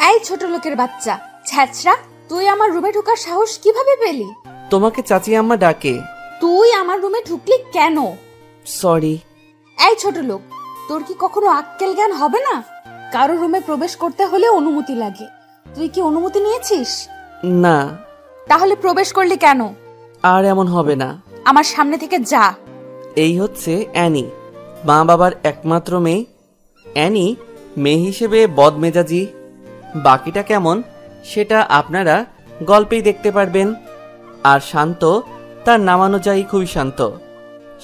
এই ছোট লোকের বাচ্চা ছ্যাচরা, তুই আমার রুমে ঢোকার সাহস কিভাবে পেলি? তোমাকে চাচি আম্মা ডাকে। তুই আমার রুমে ঢুকলি কেন? সরি। এই ছোট লোক, তোর কি কখনো আক্কেল জ্ঞান হবে না? কারো রুমে প্রবেশ করতে হলে অনুমতি লাগে। তুই কি অনুমতি নিয়েছিস? না। তাহলে প্রবেশ করলি কেন? আর এমন হবে না। আমার সামনে থেকে যা। এই হচ্ছে অ্যানি, মা বাবার একমাত্র মেয়ে। অ্যানি মেয়ে হিসেবে বদমেজাজি, বাকিটা কেমন সেটা আপনারা গল্পেই দেখতে পারবেন। আর শান্ত তার নাম অনুযায়ী খুবই শান্ত।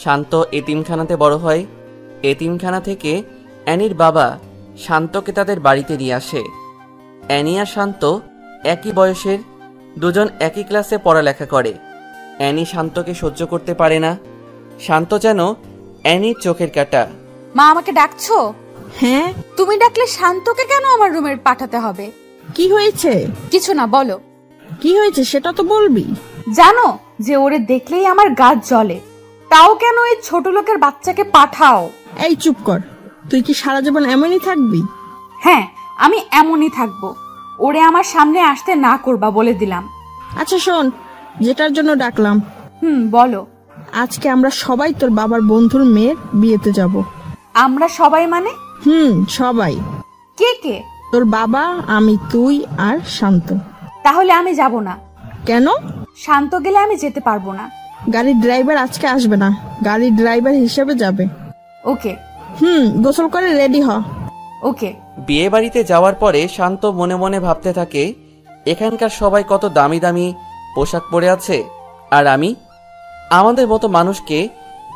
শান্ত এতিমখানাতে বড় হয়। এতিমখানা থেকে অ্যানির বাবা শান্তকে তাদের বাড়িতে নিয়ে আসে। অ্যানি আর শান্ত একই বয়সের, দুজন একই ক্লাসে পড়ালেখা করে। অ্যানি শান্তকে সহ্য করতে পারে না। শান্ত যেন অ্যানির চোখের কাঁটা। মা, আমাকে ডাকছো? হ্যাঁ। তুমি ডাকলে শান্তকে কেন আমার রুমে পাঠাতে হবে? কি হয়েছে? কিছু না, বলো। কি হয়েছে সেটা তো বলবি। জানো যে ওরে দেখলেই আমার গা জ্বলে, তাও কেন এই ছোট লোকের বাচ্চাকে পাঠাও? এই চুপ কর, তুই কি সারা জীবন এমনই থাকবি? হ্যাঁ, আমি এমনই থাকবো। ওরে আমার সামনে আসতে না করবা বলে দিলাম। আচ্ছা শোন, যেটার জন্য ডাকলাম। বলো। আজকে আমরা সবাই তোর বাবার বন্ধুর মেয়ের বিয়েতে যাব। আমরা সবাই মানে? সবাই। কে কে? তোর বাবা, আমি, তুই আর শান্ত। তাহলে আমি যাব না। কেন? শান্ত গেলে আমি যেতে পারবো না। গাড়ির ড্রাইভার আজকে আসবে না, গাড়ির ড্রাইভার হিসেবে যাবে। ওকে। গোসল করে রেডি হ। ওকে। বিয়ে বাড়িতে যাওয়ার পরে শান্ত মনে মনে ভাবতে থাকে, এখানকার সবাই কত দামি দামি পোশাক পরে আছে, আর আমি? আমাদের মতো মানুষকে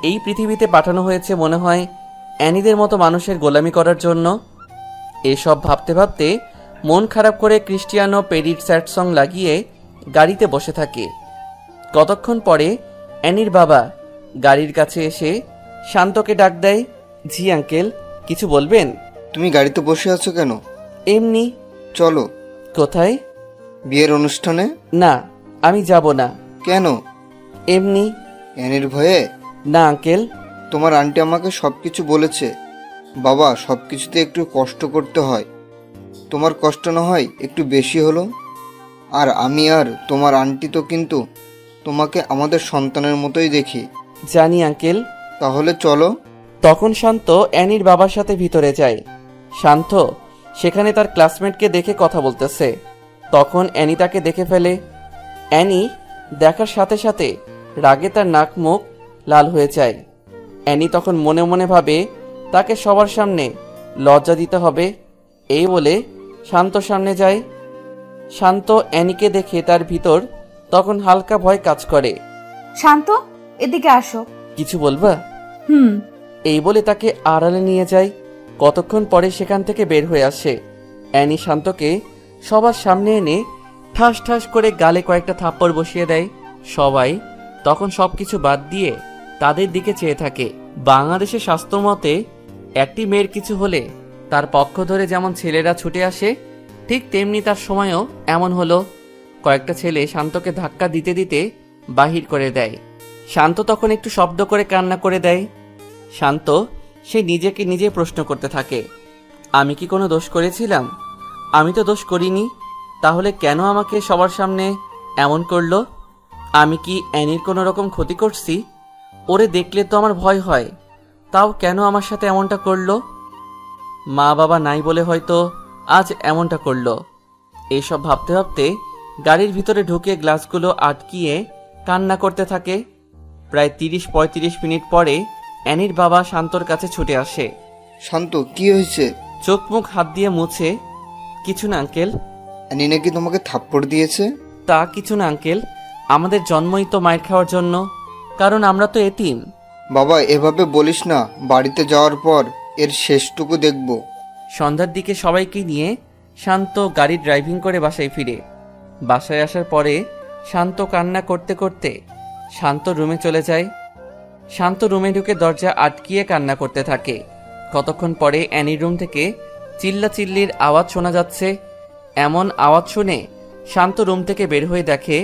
এই পৃথিবীতে পাঠানো হয়েছে মনে হয় অ্যানিদের মতো মানুষের গোলামি করার জন্য। এসব ভাবতে ভাবতে মন খারাপ করে ক্রিস্টিয়ানো পেরির স্যাড সং লাগিয়ে গাড়িতে বসে থাকে। কতক্ষণ পরে অ্যানির বাবা গাড়ির কাছে এসে শান্তকে ডাক দেয়। জি আঙ্কেল, কিছু বলবেন? তুমি গাড়িতে বসে আছো কেন? এমনি। চলো। কোথায়? বিয়ের অনুষ্ঠানে। না, আমি যাব না। কেন? এমনি। অ্যানির ভয়ে? না আঙ্কেল। তোমার আন্টি আমাকে সবকিছু বলেছে। বাবা, সবকিছুতে একটু কষ্ট করতে হয়। তোমার কষ্ট না হয় একটু বেশি হলো। আর আমি আর তোমার আন্টি তো কিন্তু তোমাকে আমাদের সন্তানের মতোই দেখি। জানি আঙ্কেল। তাহলে চলো। তখন শান্ত অ্যানির বাবার সাথে ভিতরে যায়। শান্ত সেখানে তার ক্লাসমেটকে দেখে কথা বলতেছে। তখন অ্যানি তাকে দেখে ফেলে। অ্যানি দেখার সাথে সাথে রাগে তার নাক মুখ লাল হয়ে যায়। অ্যানি তখন মনে মনে ভাবে তাকে সবার সামনে লজ্জা দিতে হবে। এই বলে শান্ত সামনে যায়। শান্ত অ্যানিকে দেখে তার ভিতর তখন হালকা ভয় কাজ করে। শান্ত, এদিকে আসো। কিছু বলবা? এই বলে তাকে আড়ালে নিয়ে যায়। কতক্ষণ পরে সেখান থেকে বের হয়ে আসে। অ্যানি শান্তকে সবার সামনে এনে ঠাস ঠাস করে গালে কয়েকটা থাপ্পড় বসিয়ে দেয়। সবাই তখন সবকিছু বাদ দিয়ে তাদের দিকে চেয়ে থাকে। বাংলাদেশের শাস্ত্র মতে একটি মেয়ের কিছু হলে তার পক্ষ ধরে যেমন ছেলেরা ছুটে আসে, ঠিক তেমনি তার সময়ও এমন হলো। কয়েকটা ছেলে শান্তকে ধাক্কা দিতে দিতে বাহির করে দেয়। শান্ত তখন একটু শব্দ করে কান্না করে দেয়। শান্ত সে নিজেকে নিজে প্রশ্ন করতে থাকে, আমি কি কোনো দোষ করেছিলাম? আমি তো দোষ করিনি, তাহলে কেন আমাকে সবার সামনে এমন করলো? আমি কি অ্যানির কোনো রকম ক্ষতি করছি? ওরে দেখলে তো আমার ভয় হয়, তাও কেন আমার সাথে এমনটা করলো? মা বাবা নাই বলে হয়তো আজ এমনটা করলো। এইসব ভাবতে ভাবতে গাড়ির ভিতরে ঢুকে গ্লাসগুলো আটকিয়ে কান্না করতে থাকে। প্রায় 30-35 মিনিট পরে অ্যানির বাবা শান্তর কাছে ছুটে আসে। শান্ত, কি হয়েছে? চোখ মুখ হাত দিয়ে মুছে, কিছু না আঙ্কেল। অ্যানি নাকি তোমাকে থাপ্পড় দিয়েছে? তা কিছু না আঙ্কেল, আমাদের জন্মই তো মাইর খাওয়ার জন্য, কারণ আমরা তো এতিম। বাবা, এভাবে বলিস না, বাড়িতে যাওয়ার পর এর শেষটুকু দেখব। সন্ধ্যার দিকে সবাইকে নিয়ে শান্ত গাড়ি ড্রাইভিং করে বাসায় ফিরে। বাসায় আসার পরে শান্ত কান্না করতে করতে শান্ত রুমে চলে যায়। শান্ত রুমে ঢুকে দরজা আটকিয়ে কান্না করতে থাকে। কতক্ষণ পরে অ্যানির রুম থেকে চিল্লাচিল্লির আওয়াজ শোনা যাচ্ছে। এমন আওয়াজ শুনে শান্ত রুম থেকে বের হয়ে দেখে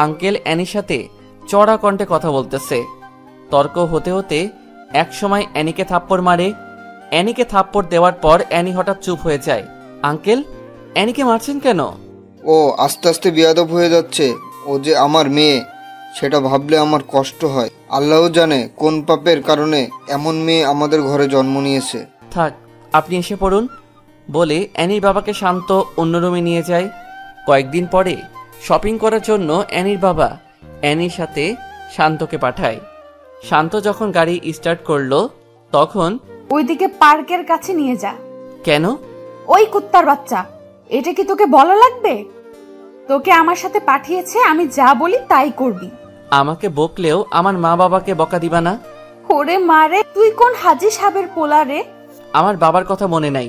আঙ্কেল অ্যানির সাথে চড়া কণ্ঠে কথা বলতেছে। তর্ক হতে হতে একসময় অ্যানিকে থাপ্পড় মারে। অ্যানিকে থাপ্পড় দেওয়ার পর অ্যানি হঠাৎ চুপ হয়ে যায়। আঙ্কেল, অ্যানিকে মারছেন কেন? ও আস্তে আস্তে বেয়াদব হয়ে যাচ্ছে। ও যে আমার মেয়ে, সেটা ভাবলে আমার কষ্ট হয়। আল্লাহ জানে কোন পাপের কারণে এমন মেয়ে আমাদের ঘরে জন্ম নিয়েছে। থাক, আপনি এসে পড়ুন বলে অ্যানির বাবাকে শান্ত অন্য রুমে নিয়ে যায়। কয়েকদিন পরে শপিং করার জন্য অ্যানির বাবা অ্যানির সাথে শান্তকে পাঠায়। শান্ত যখন গাড়ি স্টার্ট করলো তখন, ওইদিকে পার্কের কাছে নিয়ে যা। কেন? ওই কুত্তার বাচ্চা, এটা কি তোকে বলা লাগবে? তোকে আমার সাথে পাঠিয়েছে, আমি যা বলি তাই করবি। আমাকে বকলেও আমার মা বাবাকে বকা দিবা না? ওরে মারে, তুই কোন হাজি সাহেবের পোলা রে? আমার বাবার কথা মনে নাই,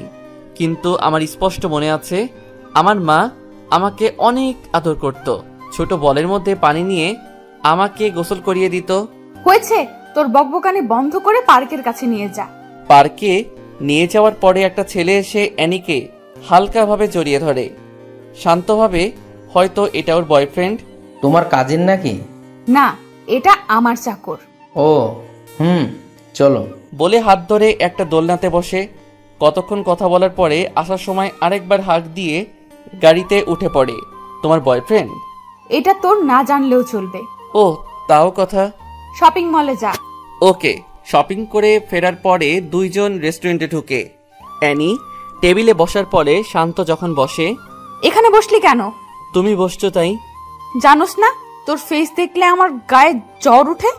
কিন্তু আমার স্পষ্ট মনে আছে আমার মা আমাকে অনেক আদর করত। ছোট বলের মধ্যে পানি নিয়ে আমাকে গোসল করিয়ে দিত। হয়েছে, তোর বকবকানি বন্ধ করে পার্কের কাছে নিয়ে যা। পার্কে নিয়ে যাওয়ার পরে একটা ছেলে এসে অ্যানিকে হালকাভাবে জড়িয়ে ধরে। শান্তভাবে, হয়তো এটা ওর বয়ফ্রেন্ড। তোমার কাজিন নাকি? না, এটা আমার চাকর। ও চলো বলে হাত ধরে একটা দোলনাতে বসে। কতক্ষণ কথা বলার পরে আসার সময় আরেকবার হাঁক দিয়ে গাড়িতে উঠে পড়ে। তোমার বয়ফ্রেন্ড? এটা তোর না জানলেও চলবে। ও, তাও কথা। শপিং মলে যা। ওকে। শপিং করে ফেরার পরে দুইজন রেস্টুরেন্টে ঢুকে। অ্যানি টেবিলে বসার পরে শান্ত যখন বসে, এখানে বসলি কেন? তুমি বসছো তাই। জানোস না তোর ফেস দেখলে আমার গায়ে জ্বর উঠে?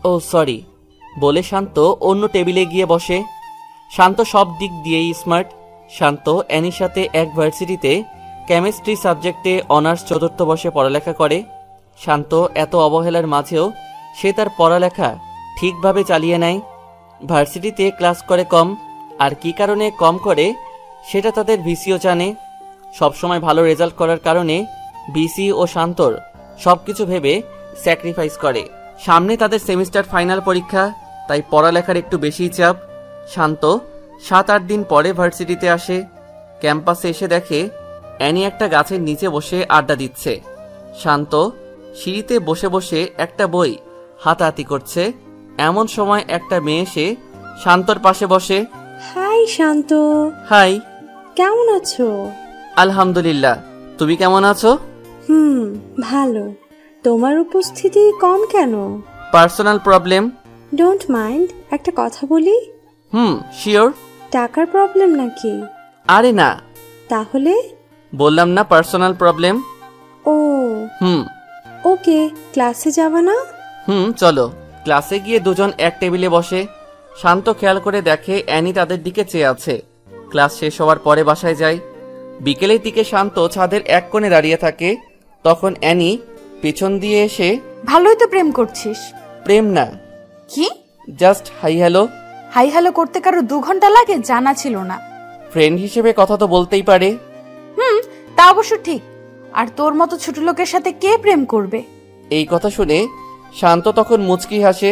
ও সরি বলে শান্ত অন্য টেবিলে গিয়ে বসে। শান্ত সব দিক দিয়েই স্মার্ট। শান্ত অ্যানির সাথে এক ভার্সিটিতে কেমিস্ট্রি সাবজেক্টে অনার্স 4th বর্ষে পড়ালেখা করে। শান্ত এত অবহেলার মাঝেও সে তার পড়ালেখা ঠিকভাবে চালিয়ে নেয়। ভার্সিটিতে ক্লাস করে কম, আর কি কারণে কম করে সেটা তাদের ভিসিও জানে। সবসময় ভালো রেজাল্ট করার কারণে ভিসি ও শান্তর সবকিছু ভেবে স্যাক্রিফাইস করে। সামনে তাদের সেমিস্টার ফাইনাল পরীক্ষা, তাই পড়ালেখার একটু বেশিই চাপ। শান্ত 7-8 দিন পরে ভার্সিটিতে আসে। ক্যাম্পাসে এসে দেখে অ্যানি একটা গাছের নিচে বসে আড্ডা দিচ্ছে। শান্ত সিঁড়িতে বসে বসে একটা বই হাতাহাতি করছে। এমন সময় একটা মেয়ে এসে শান্তর পাশে বসে। হাই শান্ত, হাই। কেমন আছো? আলহামদুলিল্লাহ, তুমি কেমন আছো? ভালো। তোমার উপস্থিতি কম কেন? Personal problem. ডোন্ট মাইন্ড, একটা কথা বলি? শিওর। টাকার প্রবলেম নাকি? আরে না। তাহলে? বললাম না পার্সোনাল প্রবলেম। ও ওকে, ক্লাসে যাবা না? চলো। ক্লাসে গিয়ে দুজন এক টেবিলে বসে। শান্ত খেয়াল করে দেখে অ্যানি তাদের দিকে চেয়ে আছে। ক্লাস শেষ হওয়ার পরে বাসায় যায়। বিকেলের দিকে শান্ত ছাদের এক কোণে দাঁড়িয়ে থাকে। তখন অ্যানি পিছন দিয়ে এসে, ভালোই তো প্রেম করছিস। প্রেম না, কি? Just hi hello. Hi hello করতে কারো 2 ঘন্টা লাগে? জানা ছিল না। ফ্রেন্ড হিসেবে কথা তো বলতেই পারে। তা অবশ্য ঠিক। আর তোর মতো ছোট লোকের সাথে কে প্রেম করবে? এই কথা শুনে শান্ত তখন মুচকি হাসে।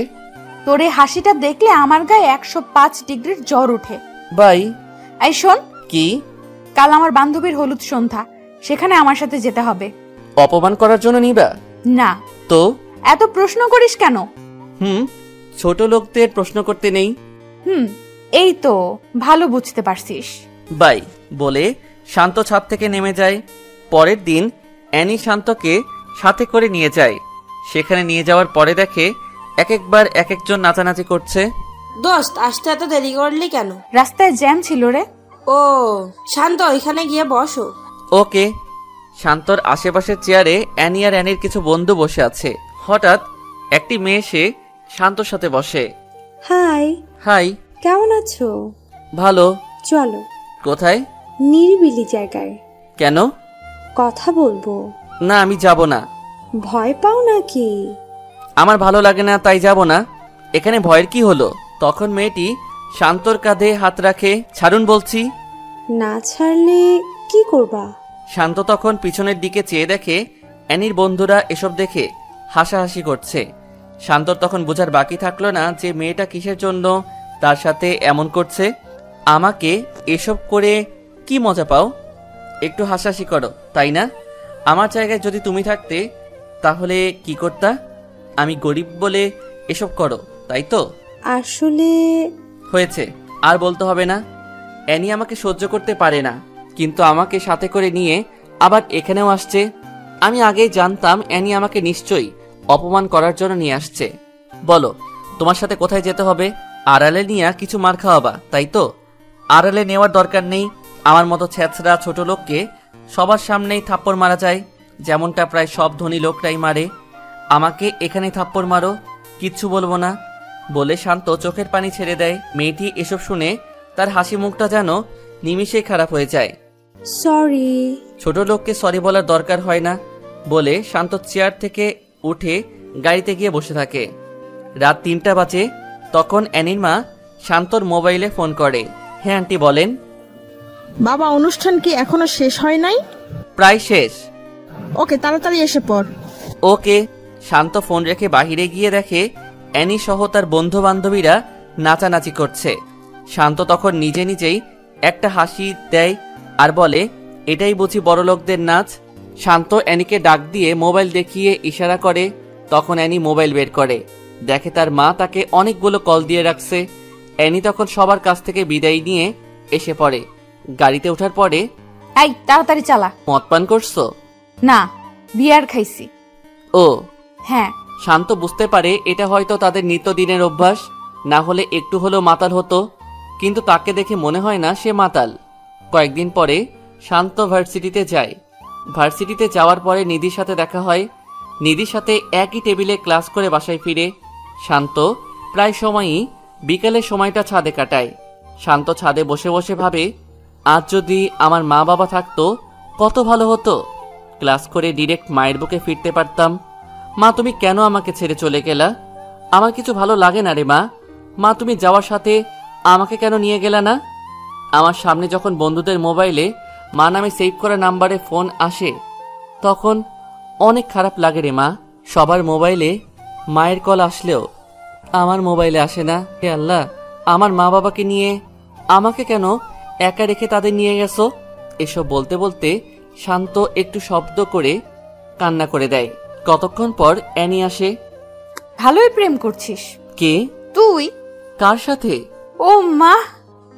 তোর এই হাসিটা দেখলে আমার গায়ে 105 ডিগ্রির জ্বর ওঠে। বাই। এই শোন, কি? কাল আমার বান্ধবীর হলুদ সন্ধ্যা, সেখানে আমার সাথে যেতে হবে। অপমান করার জন্য নিবা? না। তো এত প্রশ্ন করিস কেন? ছোট লোকদের প্রশ্ন করতে নেই। এই তো ভালো বুঝতে পারছিস। বাই বলে শান্ত ছাদ থেকে নেমে যায়। পরের দিন অ্যানি শান্তকে সাথে করে নিয়ে যায়। সেখানে নিয়ে যাওয়ার পরে দেখে একবার এক একজন নাচানাচি করছে। দোস্ত, আসতে এত দেরি করলি কেন? রাস্তায় জ্যাম ছিল রে। ও শান্ত, ওইখানে গিয়ে বসো। ওকে। শান্তর আশেপাশের চেয়ারে অ্যানি আর অ্যানির কিছু বন্ধু বসে আছে। হঠাৎ একটি মেয়ে এসে শান্তর সাথে বসে। হাই। হাই। কেমন আছো? ভালো। চলো। কোথায়? নিরিবিলি জায়গায়। কেন? কথা বলবো। না, আমি যাব না। ভয় পাও নাকি? আমার ভালো লাগে না, তাই যাব না। এখানে ভয়ের কি হলো? তখন মেয়েটি শান্তর কাঁধে হাত রাখে। ছাড়ুন বলছি। না ছাড়লে কি করবা? শান্ত তখন পিছনের দিকে চেয়ে দেখে অ্যানির বন্ধুরা এসব দেখে হাসাহাসি করছে। শান্তর তখন বোঝার বাকি থাকলো না যে মেয়েটা কিসের জন্য তার সাথে এমন করছে। আমাকে এসব করে কি মজা পাও? একটু হাসাহাসি করো, তাই না? আমার জায়গায় যদি তুমি থাকতে তাহলে কি করতা? আমি গরিব বলে এসব করো, তাই তো? আসলে হয়েছে, আর বলতে হবে না। অ্যানি আমাকে সহ্য করতে পারে না, কিন্তু আমাকে সাথে করে নিয়ে আবার এখানেও আসছে। আমি আগেই জানতাম অ্যানি আমাকে নিশ্চয়ই অপমান করার জন্য নিয়ে আসছে। বলো, তোমার সাথে কোথায় যেতে হবে? আড়ালে নিয়ে কিছু মার খাওয়াবা, তাই তো? আড়ালে নেওয়ার দরকার নেই। আমার মতো ছেঁচড়া ছোট লোককে সবার সামনেই থাপ্পড় মারা যায়, যেমনটা প্রায় সব ধনী লোকরাই মারে। আমাকে এখানেই থাপ্পড় মারো, কিচ্ছু বলবো না বলে শান্ত চোখের পানি ছেড়ে দেয়। মেয়েটি এসব শুনে তার হাসি মুখটা যেন নিমিষেই খারাপ হয়ে যায়। সরি। ছোট লোককে সরি বলার দরকার হয় না বলে শান্ত চেয়ার থেকে উঠে গাড়িতে গিয়ে বসে থাকে। রাত 3টা বাজে। তখন অ্যানির মা শান্তর মোবাইলে ফোন করে। হ্যাঁ আন্টি বলেন। বাবা, অনুষ্ঠান কি এখনো শেষ হয় নাই? প্রায় শেষ। ওকে, তাড়াতাড়ি এসে পড়। ওকে। শান্ত ফোন রেখে বাহিরে গিয়ে দেখে অ্যানি সহ তার বন্ধু বান্ধবীরা নাচানাচি করছে। শান্ত তখন নিজে নিজেই একটা হাসি দেয় আর বলে, এটাই বুঝি বড়লোকদের নাচ। শান্ত অ্যানিকে ডাক দিয়ে মোবাইল দেখিয়ে ইশারা করে। তখন অ্যানি মোবাইল বের করে, দেখে তার মা তাকে অনেকগুলো কল দিয়ে রাখছে। অ্যানি তখন সবার কাছ থেকে বিদায় নিয়ে এসে পড়ে। গাড়িতে ওঠার পরে, এই তাড়াতাড়ি চালা। মদ পান করছো? না, বিয়ার খাইছি। ও হ্যাঁ। শান্ত বুঝতে পারে এটা হয়তো তাদের নিত্যদিনের অভ্যাস, না হলে একটু হলেও মাতাল হতো, কিন্তু তাকে দেখে মনে হয় না সে মাতাল। কয়েকদিন পরে শান্ত ভার্সিটিতে যায়। ভার্সিটিতে যাওয়ার পরে নিধির সাথে দেখা হয়। নিধির সাথে একই টেবিলে ক্লাস করে বাসায় ফিরে। শান্ত প্রায় সময়ই বিকেলের সময়টা ছাদে কাটায়। শান্ত ছাদে বসে বসে ভাবে, আজ যদি আমার মা বাবা থাকতো কত ভালো হতো। ক্লাস করে ডিরেক্ট মায়ের বুকে ফিরতে পারতাম। মা, তুমি কেন আমাকে ছেড়ে চলে গেলা? আমার কিছু ভালো লাগে না রে মা। মা, তুমি যাওয়ার সাথে আমাকে কেন নিয়ে গেলা না? আমার সামনে যখন বন্ধুদের মোবাইলে মা নামে সেভ করা নাম্বারে ফোন আসে তখন অনেক খারাপ লাগে রে মা। সবার মোবাইলে মায়ের কল আসলেও আমার মোবাইলে আসে না। হে আল্লাহ, আমার মা বাবাকে নিয়ে আমাকে কেন একা রেখে তাদের নিয়ে গেছো? এসব বলতে বলতে শান্ত একটু শব্দ করে কান্না করে দেয়। কতক্ষণ পর অ্যানি আসে। ভালোই প্রেম করছিস। কে? তুই? কার সাথে? ও মা,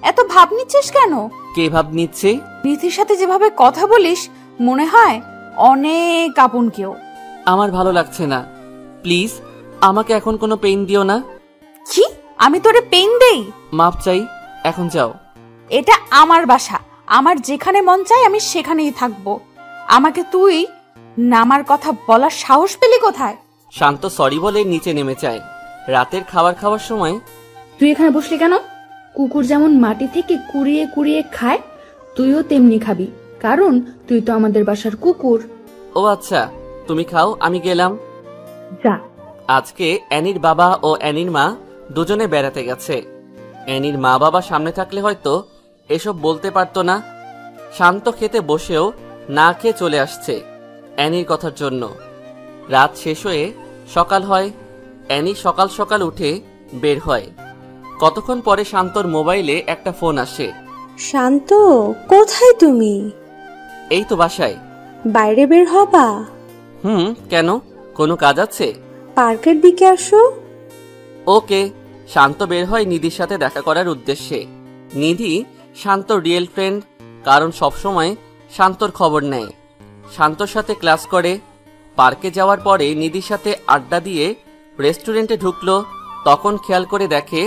এত ভাব নিচ্ছিস কেন? কে ভাব নিচ্ছে? নিধির সাথে যেভাবে কথা বলিস মনে হয় অনেক আপন কেউ। আমার ভালো লাগছে না, প্লিজ আমাকে এখন কোনো পেইন দিও না। কি? আমি তোরে পেইন দেই? মাপ চাই, এখন যাও। এটা আমার বাসা, আমার যেখানে মন চাই আমি সেখানেই থাকবো। আমাকে তুই নামার কথা বলার সাহস পেলি কোথায়? শান্ত সরি বলে নিচে নেমে যায়। রাতের খাবার খাওয়ার সময়, তুই এখানে বসলি কেন? কুকুর যেমন মাটি থেকে কুড়িয়ে কুড়িয়ে খায়, তুইও তেমনি খাবি, কারণ তুই তো আমাদের বাসার কুকুর। ও আচ্ছা, তুমি খাও, আমি গেলাম। যা। আজকে অ্যানির বাবা ও অ্যানির মা দুজনে বেড়াতে গেছে। অ্যানির মা বাবা সামনে থাকলে হয়তো এসব বলতে পারতো না। শান্ত খেতে বসেও না খেয়ে চলে আসছে অ্যানির কথার জন্য। রাত শেষ হয়ে সকাল হয়। অ্যানি সকাল সকাল উঠে বের হয়। কতক্ষণ পরে শান্তর মোবাইলে একটা ফোন আসে। শান্ত, কোথায় তুমি? এই তো বাসায়। বাইরে বের হবা? কেন, কোনো কাজ আছে? পার্কের দিকে আসো। ওকে। শান্ত বের হয় নিধির সাথে দেখা করার উদ্দেশ্যে। নিধি শান্তর রিয়েল ফ্রেন্ড, কারণ সবসময় শান্তর খবর নেয়, শান্তর সাথে ক্লাস করে। পার্কে যাওয়ার পরে নিধির সাথে আড্ডা দিয়ে রেস্টুরেন্টে ঢুকলো। তখন খেয়াল করে দেখে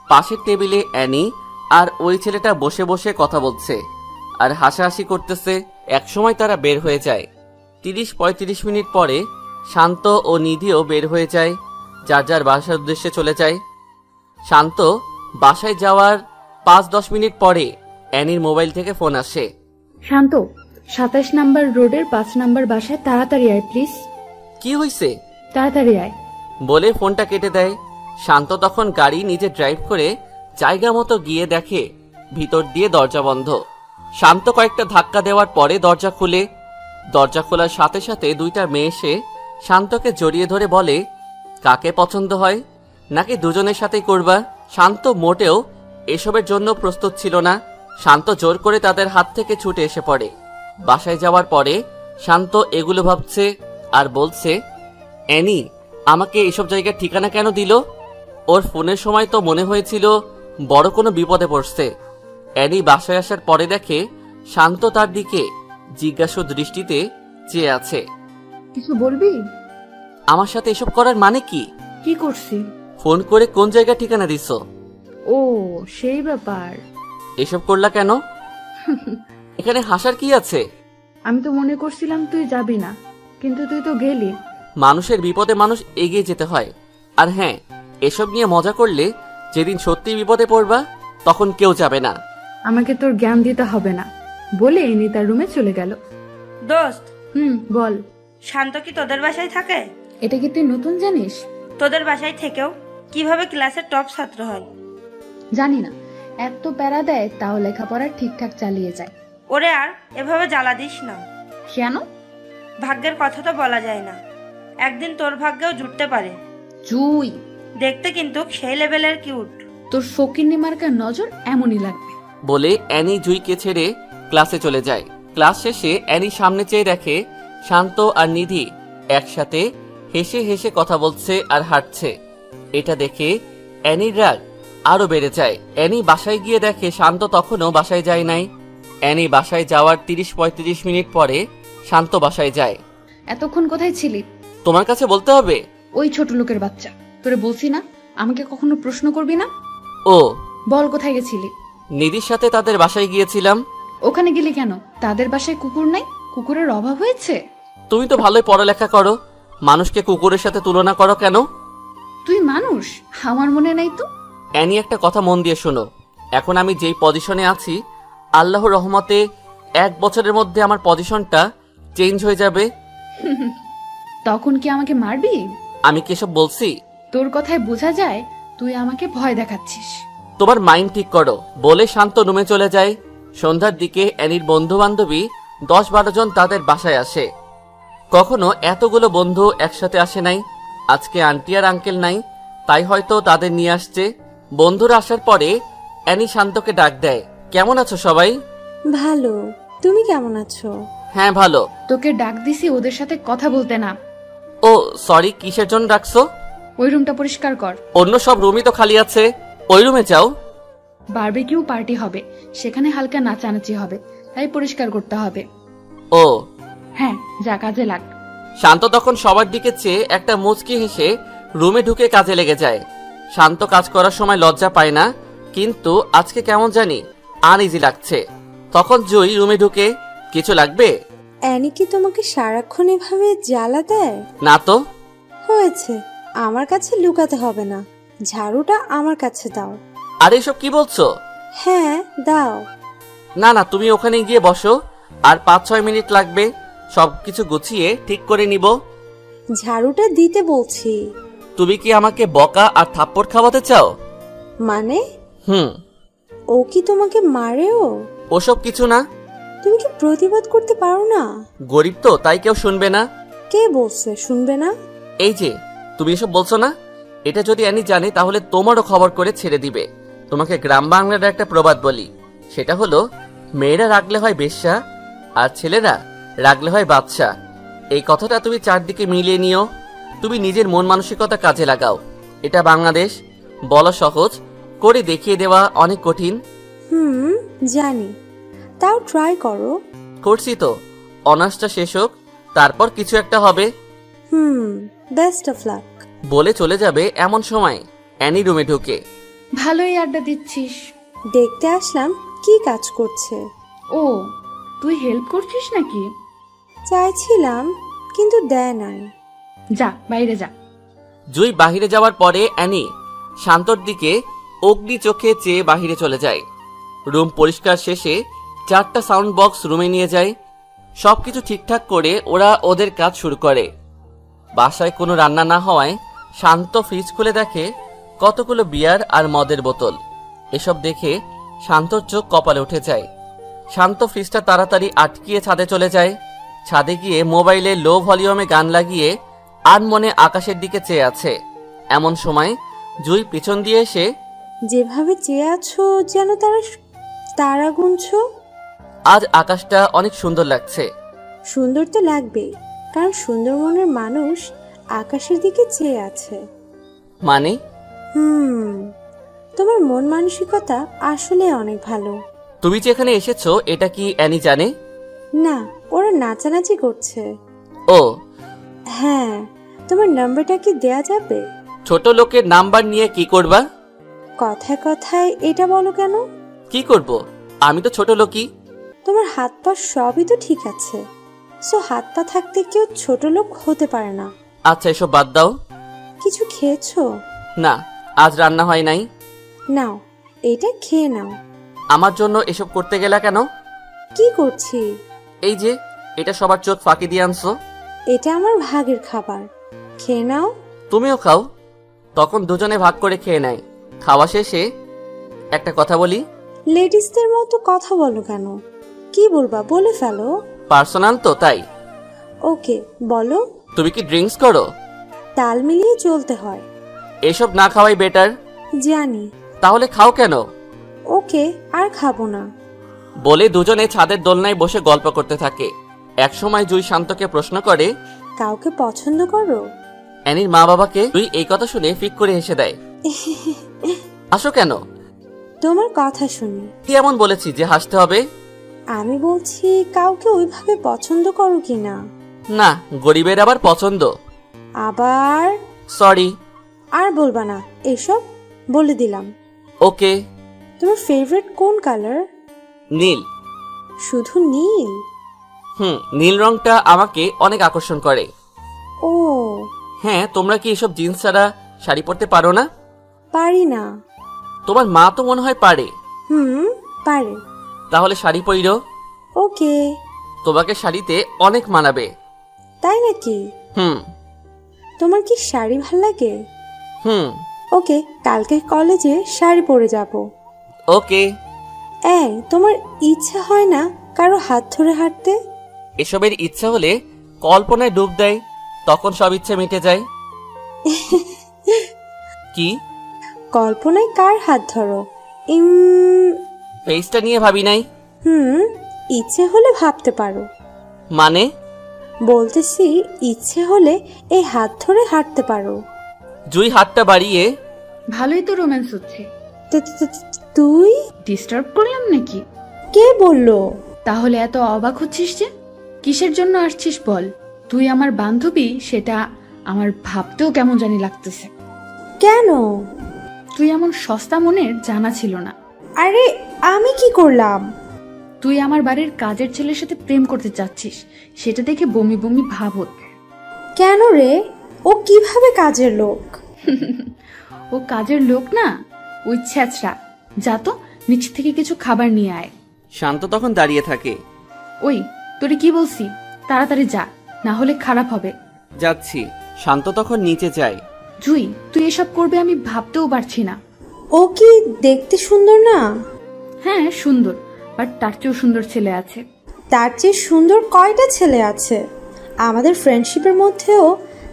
পাশের টেবিলে অ্যানি আর ওই ছেলেটা বসে বসে কথা বলছে আর হাসাহাসি করতেছে। একসময় তারা বের হয়ে যায়। 30-35 মিনিট পরে শান্ত ও নিধিও বের হয়ে যায়, যার যার বাসার উদ্দেশ্যে চলে যায়। শান্ত বাসায় যাওয়ার 5-10 মিনিট পরে অ্যানির মোবাইল থেকে ফোন আসে। শান্ত, 27 নাম্বার রোডের 5 নাম্বার বাসায় তাড়াতাড়ি আয় প্লিজ। কি হয়েছে? তাড়াতাড়ি আয় বলে ফোনটা কেটে দেয়। শান্ত তখন গাড়ি নিজে ড্রাইভ করে জায়গা মতো গিয়ে দেখে ভিতর দিয়ে দরজা বন্ধ। শান্ত কয়েকটা ধাক্কা দেওয়ার পরে দরজা খুলে। দরজা খোলার সাথে সাথে দুইটা মেয়ে এসে শান্তকে জড়িয়ে ধরে বলে, কাকে পছন্দ হয়, নাকি দুজনের সাথেই করবা? শান্ত মোটেও এসবের জন্য প্রস্তুত ছিল না। শান্ত জোর করে তাদের হাত থেকে ছুটে এসে পড়ে। বাসায় যাওয়ার পরে শান্ত এগুলো ভাবছে আর বলছে, অ্যানি আমাকে এসব জায়গার ঠিকানা কেন দিল? ওর ফোনের সময় তো মনে হয়েছিল বড় কোনো বিপদে পড়ছে। অ্যানি বাসায় আসার পরে দেখে শান্ত তার দিকে জিজ্ঞাসু দৃষ্টিতে চেয়ে আছে। কিছু বলবি? আমার সাথে এসব করার মানে কি? কি করছি? ফোন করে কোন জায়গা ঠিকানা দিছো? ও সেই ব্যাপার। এসব করলা কেন? এখানে হাসার কি আছে? আমি তো মনে করছিলাম তুই যাবি না, কিন্তু তুই তো গেলি। মানুষের বিপদে মানুষ এগিয়ে যেতে হয়। আর হ্যাঁ, এসব নিয়ে মজা করলে যেদিন সত্যি বিপদে পড়বা তখন কেউ যাবে না। আমাকে তোর জ্ঞান দিতে হবে না বলে এনি তার রুমে চলে গেল। দোস্ত, বল। শান্ত কি তোদের বাসায় থাকে? এটা কি তুই নতুন জানিস? তোদের বাসায় থেকেও কিভাবে ক্লাসের টপ ছাত্র হয়? জানি না, এত প্যারা দেয় তাও লেখাপড়া ঠিকঠাক চালিয়ে যায়। ওরে আর এভাবে জ্বালা দিস না। কেন? ভাগ্যের কথা তো বলা যায় না, একদিন তোর ভাগ্যেও জুটতে পারে। জুই, দেখতে কিন্তু সেই লেভেলের কিউট। তোর ফকিন্নি মার্কার নজর এমনই লাগবে। বলে অ্যানি জুইকে ছেড়ে ক্লাসে চলে যায়। ক্লাস শেষে অ্যানি সামনে চেয়ে দেখে শান্ত আর নিধি একসাথে হেসে হেসে কথা বলছে আর হাঁটছে। এটা দেখে অ্যানির রাগ আরো বেড়ে যায়। অ্যানি বাসায় গিয়ে দেখে শান্ত তখনও বাসায় যায় নাই। অ্যানি বাসায় যাওয়ার 30-35 মিনিট পরে শান্ত বাসায় যায়। এতক্ষণ কোথায় ছিলি? তোমার কাছে বলতে হবে? ওই ছোট লোকের বাচ্চা, তোরে বলছি না আমাকে কখনো প্রশ্ন করবি না। ও, বল কোথায় গেছিলি? নিধির সাথে তাদের বাসায় গিয়েছিলাম। ওখানে গেলি কেন? তাদের বাসায় কুকুর নাই? কুকুরের অভাব হয়েছে? তুমি তো ভালোই পড়ালেখা করো, মানুষকে কুকুরের সাথে তুলনা করো কেন? তুই মানুষ, আমার মনে নাই তো। অ্যানি, একটা কথা মন দিয়ে শোনো। এখন আমি যেই পজিশনে আছি, আল্লাহর রহমতে 1 বছরের মধ্যে আমার পজিশনটা চেঞ্জ হয়ে যাবে। তখন কি আমাকে মারবি? আমি কি এসব বলছি? তোর কথায় বোঝা যায় তুই আমাকে ভয় দেখাচ্ছিস। তোমার মাইন্ড ঠিক করো। বলে শান্ত রুমে চলে যায়। সন্ধ্যার দিকে অ্যানির বন্ধু বান্ধবী 10-12 জন তাদের বাসায় আসে। কখনো এতগুলো বন্ধু একসাথে আসে নাই। আজকে আন্টি আর আঙ্কেল নাই, তাই হয়তো তাদের নিয়ে আসছে। বন্ধুরা আসার পরে অ্যানি শান্তকে ডাক দেয়, কেমন আছো সবাই? ভালো, তুমি কেমন আছো? হ্যাঁ ভালো। তোকে ডাক দিছি ওদের সাথে কথা বলতে না। ও সরি, কিসের জন্য ডাকছো? ওই রুমটা পরিষ্কার কর। অন্য সব রুমই তো খালি আছে, ওই রুমে যাও। বারবিকিউ পার্টি হবে, সেখানে হালকা নাচানাচি হবে, তাই পরিষ্কার করতে হবে। ও হ্যাঁ, যা কাজে লাগ। শান্ত তখন সবার দিকে চেয়ে একটা মুচকি হেসে রুমে ঢুকে কাজে লেগে যায়। শান্ত কাজ করার সময় লজ্জা পায় না, কিন্তু আজকে কেমন জানি আনইজি লাগছে। তখন জুই রুমে ঢুকে, কিছু লাগবে? অ্যানি কি তোমাকে সারাক্ষণ এভাবে জ্বালা দেয়? না তো। হয়েছে, আমার কাছে লুকাতে হবে না, ঝাড়ুটা আমার কাছে দাও। আরে এসব কি বলছো? হ্যাঁ দাও। না না, তুমি ওখানে গিয়ে বসো, আর 5-6 মিনিট লাগবে, সবকিছু গুছিয়ে ঠিক করে নিব। ঝাড়ুটা দিতে বলছি। তুমি কি আমাকে বকা আর থাপ্পড় খাওয়াতে চাও? মানে? হুম। ও কি তোমাকে মারেও? ওসব কিছু না। তুমি কি প্রতিবাদ করতে পারো না? গরিব তো, তাই কেউ শুনবে না। কে বলছে শুনবে না? এই যে তুমি এসব বলছো না, এটা যদি অ্যানি জানে তাহলে তোমারও খবর করে ছেড়ে দিবে। তোমাকে গ্রাম বাংলার একটা প্রবাদ বলি, সেটা হলো, মেয়েরা রাগলে হয় বেশ্যা আর ছেলেরা রাগলে হয় বাদশা। এই কথাটা তুমি চারদিকে মিলিয়ে নিও। তুমি নিজের মন মানসিকতা কাজে লাগাও। এটা বাংলাদেশ, বলা সহজ, করে দেখিয়ে দেওয়া অনেক কঠিন। জানি, তাও ট্রাই করো। করছি তো, অনার্সটা শেষ হোক, তারপর কিছু একটা হবে। Best of luck. বলে চলে যাবে এমন সময় অ্যানি রুমে ঢুকে। ভালোই আড্ডা দিচ্ছিস। দেখতে আসলাম কি কাজ করছে। ও, তুই হেল্প করছিস নাকি? চাইছিলাম, কিন্তু দেয় নাই। যা বাইরে যা। জুই বাহিরে যাওয়ার পরে অ্যানি শান্তর দিকে অগ্নি চোখে চেয়ে বাহিরে চলে যায়। রুম পরিষ্কার শেষে 4টা সাউন্ড বক্স রুমে নিয়ে যায়। সবকিছু ঠিকঠাক করে ওরা ওদের কাজ শুরু করে। বাসায় কোনো রান্না না হওয়ায় শান্ত ফ্রিজ খুলে দেখে কতগুলো বিয়ার আর মদের বোতল। এসব দেখে শান্তর চোখ কপালে উঠে যায়। শান্ত ফ্রিজটা তাড়াতাড়ি আটকিয়ে ছাদে চলে যায়। ছাদে গিয়ে মোবাইলে লো ভলিউমে গান লাগিয়ে আনমনে আকাশের দিকে চেয়ে আছে। এমন সময় জুই পিছন দিয়ে এসে, যেভাবে চেয়ে আছো যেন তারা গুনছো। আজ আকাশটা অনেক সুন্দর লাগছে। সুন্দর তো লাগবেই, কারণ সুন্দর মনের মানুষ আকাশের দিকে চেয়ে আছে। মানে? তোমার মন মানসিকতা আসলে অনেক ভালো। তুমি যেখানে এসেছো এটা কি অ্যানি জানে? না, ওরা নাচানাচি করছে। ও হ্যাঁ, তোমার নাম্বারটা কি দেয়া যাবে? ছোট লোকের নাম্বার নিয়ে কি করবা? কথায় কথায় এটা বলো কেন? কি করব? আমি তো ছোট লোকই। তোমার হাত পা সবই তো ঠিক আছে, সো হাত পা থাকতে কেউ ছোট লোক হতে পারে না। আচ্ছা এসব বাদ দাও। কিছু খেয়েছো? না, আজ রান্না হয় নাই। নাও, এটা খেয়ে নাও। আমার জন্য এসব করতে গেলা কেন? কি করছি? এই যে এটা সবার চোখ ফাঁকি দিয়ে আনছো। এটা আমার ভাগের খাবার, খেয়ে নাও। তুমিও খাও। তখন দুজনে ভাগ করে খেয়ে নেয়। খাওয়া শেষে একটা কথা বলি। লেডিসদের মতো কথা বলো কেন? কি বলবা বলে ফেলো। পার্সোনাল তো তাই। ওকে, বলো। তুমি কি ড্রিঙ্কস করো? তাল মিলিয়ে চলতে হয়। এসব না খাওয়াই বেটার। জানি। তাহলে খাও কেন? ওকে, আর খাবো না। বলে দুজনে ছাদের দোলনায় বসে গল্প করতে থাকে। একসময় জুই শান্তকে প্রশ্ন করে, কাউকে পছন্দ করো? অ্যানির মা বাবাকে জুই এই কথা শুনে ফিক করে হেসে দেয়। আসো কেন? তোমার কথা শুনি। কি এমন বলেছি যে হাসতে হবে? আমি বলছি কাউকে ওইভাবে পছন্দ করো কিনা। না, গরিবের আবার পছন্দ। আবার? সরি। আর বলবা না এসব, বলে দিলাম। ওকে। তোমার ফেভারিট কোন কালার? নীল। শুধু নীল? নীল রংটা আমাকে অনেক আকর্ষণ করে। ও হ্যাঁ, তোমরা কি এসব জিন্স ছাড়া শাড়ি পরতে পারো না? পারি না। তোমার মা তো মনে হয় পারে। পারে। তাহলে শাড়ি পরিরো। ওকে। তোমাকে শাড়িতে অনেক মানাবে। তাই নাকি? তোমার কি শাড়ি ভাল লাগে? ওকে, কালকে কলেজে শাড়ি পরে যাব। ওকে। এই, তোমার ইচ্ছা হয় না কারো হাত ধরে হাঁটতে? এসবের ইচ্ছা হলে কল্পনায় ডুব দেয়, তখন সব ইচ্ছে মিটে যায়। কি? কল্পনায় কার হাত ধরো? ফেসটা নিয়ে ভাবি নাই। ইচ্ছে হলে ভাবতে পারো। মানে? বলতেছি ইচ্ছে হলে এই হাত ধরে হাঁটতে পারো। জুই হাতটা বাড়িয়ে, ভালোই তো রোম্যান্স হচ্ছে। তুই? ডিস্টার্ব করলাম নাকি? কে বললো? তাহলে এত অবাক হচ্ছিস যে? কিসের জন্য আসছিস বল? তুই আমার বান্ধবী সেটা আমার ভাবতেও কেমন জানি লাগতেছে। কেন? তুই এমন সস্তা মনের জানা ছিল না। আরে আমি কি করলাম? তুই আমার বাড়ির কাজের ছেলের সাথে প্রেম করতে চাচ্ছিস, সেটা দেখে বমি বমি ভাব হচ্ছে। কেন রে? ও কিভাবে কাজের লোক? ও কাজের লোক না, ওই ছ্যাঁচড়া। যা তো নিচ থেকে কিছু খাবার নিয়ে আয়। শান্ত তখন দাঁড়িয়ে থাকে। ওই তোরে কি বলছি, তাড়াতাড়ি যা, না হলে খারাপ হবে। যাচ্ছি। শান্ত তখন নিচে যায়। জুই, তুই এসব করবে আমি ভাবতেও পারছি না। ও কি দেখতে সুন্দর না? হ্যাঁ সুন্দর, বাট তার চেয়েও সুন্দর ছেলে আছে। তার চেয়ে সুন্দর কয়টা ছেলে আছে? আমাদের ফ্রেন্ডশিপের মধ্যেও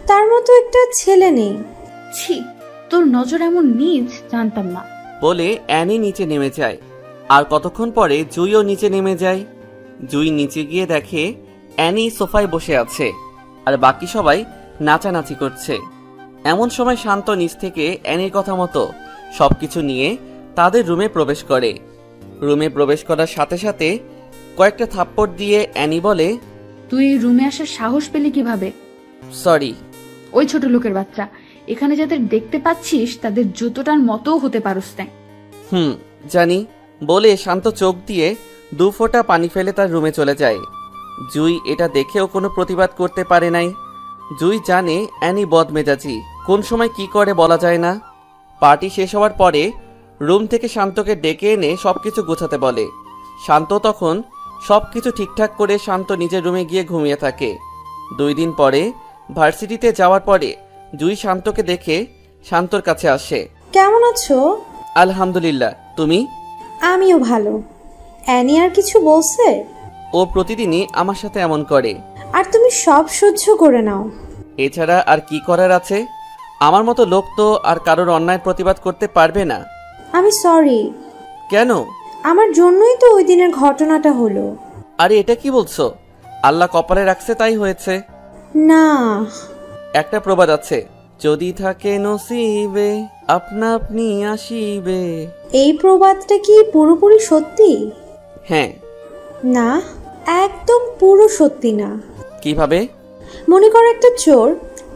তার মতো একটা ছেলে নেই। ছি, তোর নজর এমন নিজ জানতাম না। বলে অ্যানি নিচে নেমে যায়। আর কতক্ষণ পরে জুইও নিচে নেমে যায়। জুই নিচে গিয়ে দেখে অ্যানি সোফায় বসে আছে আর বাকি সবাই নাচানাচি করছে। এমন সময় শান্ত নিচ থেকে অ্যানির কথা মতো সবকিছু নিয়ে তাদের রুমে প্রবেশ করে। রুমে প্রবেশ করার সাথে সাথে কয়েকটা থাপ্পড় দিয়ে অ্যানি বলে, তুই রুমে আসার সাহস পেলি কিভাবে? সরি। ওই ছোট লোকের বাচ্চা, এখানে যাদের দেখতে পাচ্ছিস তাদের জুতোটার মতো হতে পারস না। জানি। বলে শান্ত চোখ দিয়ে 2 ফোঁটা পানি ফেলে তার রুমে চলে যায়। জুই এটা দেখেও কোনো প্রতিবাদ করতে পারে নাই। জুই জানে অ্যানি বদমেজাজি, কোন সময় কি করে বলা যায় না। পার্টি শেষ হওয়ার পরে রুম থেকে শান্তকে ডেকে এনে সবকিছু গোছাতে বলে। শান্ত তখন সবকিছু ঠিকঠাক করে শান্ত নিজের রুমে গিয়ে ঘুমিয়ে থাকে। 2 দিন পরে ভার্সিটিতে যাওয়ার পরে জুই শান্তকে দেখে শান্তর কাছে আসে। কেমন আছো? আলহামদুলিল্লাহ, তুমি? আমিও ভালো। অ্যানি আর কিছু বলছে? ও প্রতিদিনই আমার সাথে এমন করে। আর তুমি সব সহ্য করে নাও? এছাড়া আর কি করার আছে? আমার মতো লোক তো আর কারোর অন্যায় প্রতিবাদ করতে পারবে না। আমি সরি। কেন? আমার জন্যই তো ওই দিনের ঘটনাটা হলো। আরে এটা কি বলছো? আল্লাহ কপালে রাখছে তাই হয়েছে। না, একটা প্রবাদ আছে, যদি থাকে নসিবে আপনা আপনি আসিবে। এই প্রবাদটা কি পুরোপুরি সত্যি? হ্যাঁ। না, একদম পুরো সত্যি না। কিভাবে? মনে করো একটা চোর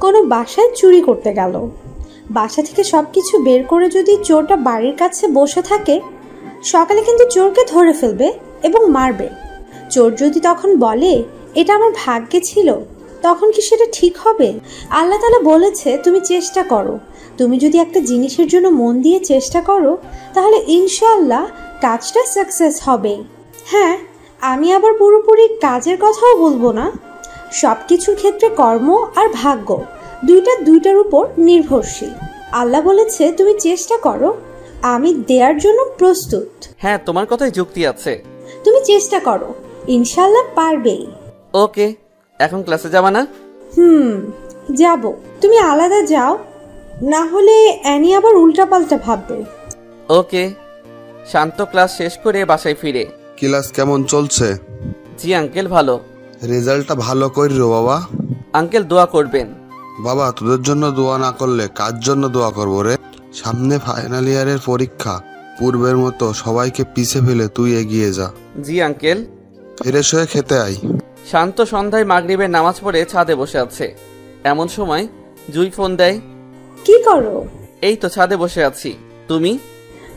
কোনো বাসায় চুরি করতে গেল। বাসা থেকে সবকিছু বের করে যদি চোরটা বাড়ির কাছে বসে থাকে, সকালে কিন্তু চোরকে ধরে ফেলবে এবং মারবে। চোর যদি তখন বলে এটা আমার ভাগ্যে ছিল, তখন কি সেটা ঠিক হবে? আল্লাহ তাআলা বলেছে তুমি চেষ্টা করো। তুমি যদি একটা জিনিসের জন্য মন দিয়ে চেষ্টা করো, তাহলে ইনশাআল্লাহ কাজটা সাকসেস হবে। হ্যাঁ, আমি আবার পুরোপুরি কাজের কথাও বলবো না। সব কিছুর ক্ষেত্রে কর্ম আর ভাগ্য দুইটার উপর নির্ভরশীল। আল্লাহ বলেছে তুমি চেষ্টা করো, আমি দেওয়ার জন্য প্রস্তুত। হ্যাঁ, তোমার কথাই যুক্তি আছে। তুমি চেষ্টা করো, ইনশাআল্লাহ পারবেই। ওকে, এখন ক্লাসে যাবা না? যাব। তুমি আলাদা যাও, না হলে অ্যানি আবার উল্টাপাল্টা ভাববে। ওকে। শান্ত ক্লাস শেষ করে বাসায় ফিরে। ক্লাস কেমন চলছে? জি আঙ্কেল, ভালো। রেজাল্টটা ভালো করিও বাবা। আঙ্কেল দোয়া করবেন। বাবা, তোদের জন্য দোয়া না করলে কার জন্য দোয়া করবো রে? সামনে ফাইনাল ইয়ারের পরীক্ষা, পূর্বের মতো সবাইকে পিছে ফেলে তুই এগিয়ে যা। জি আঙ্কেল। ফ্রেশ হয়ে খেতে আই। শান্ত সন্ধ্যায় মাগরিবের নামাজ পড়ে ছাদে বসে আছে। এমন সময় জুই ফোন দেয়। কি করো? এই তো ছাদে বসে আছি। তুমি?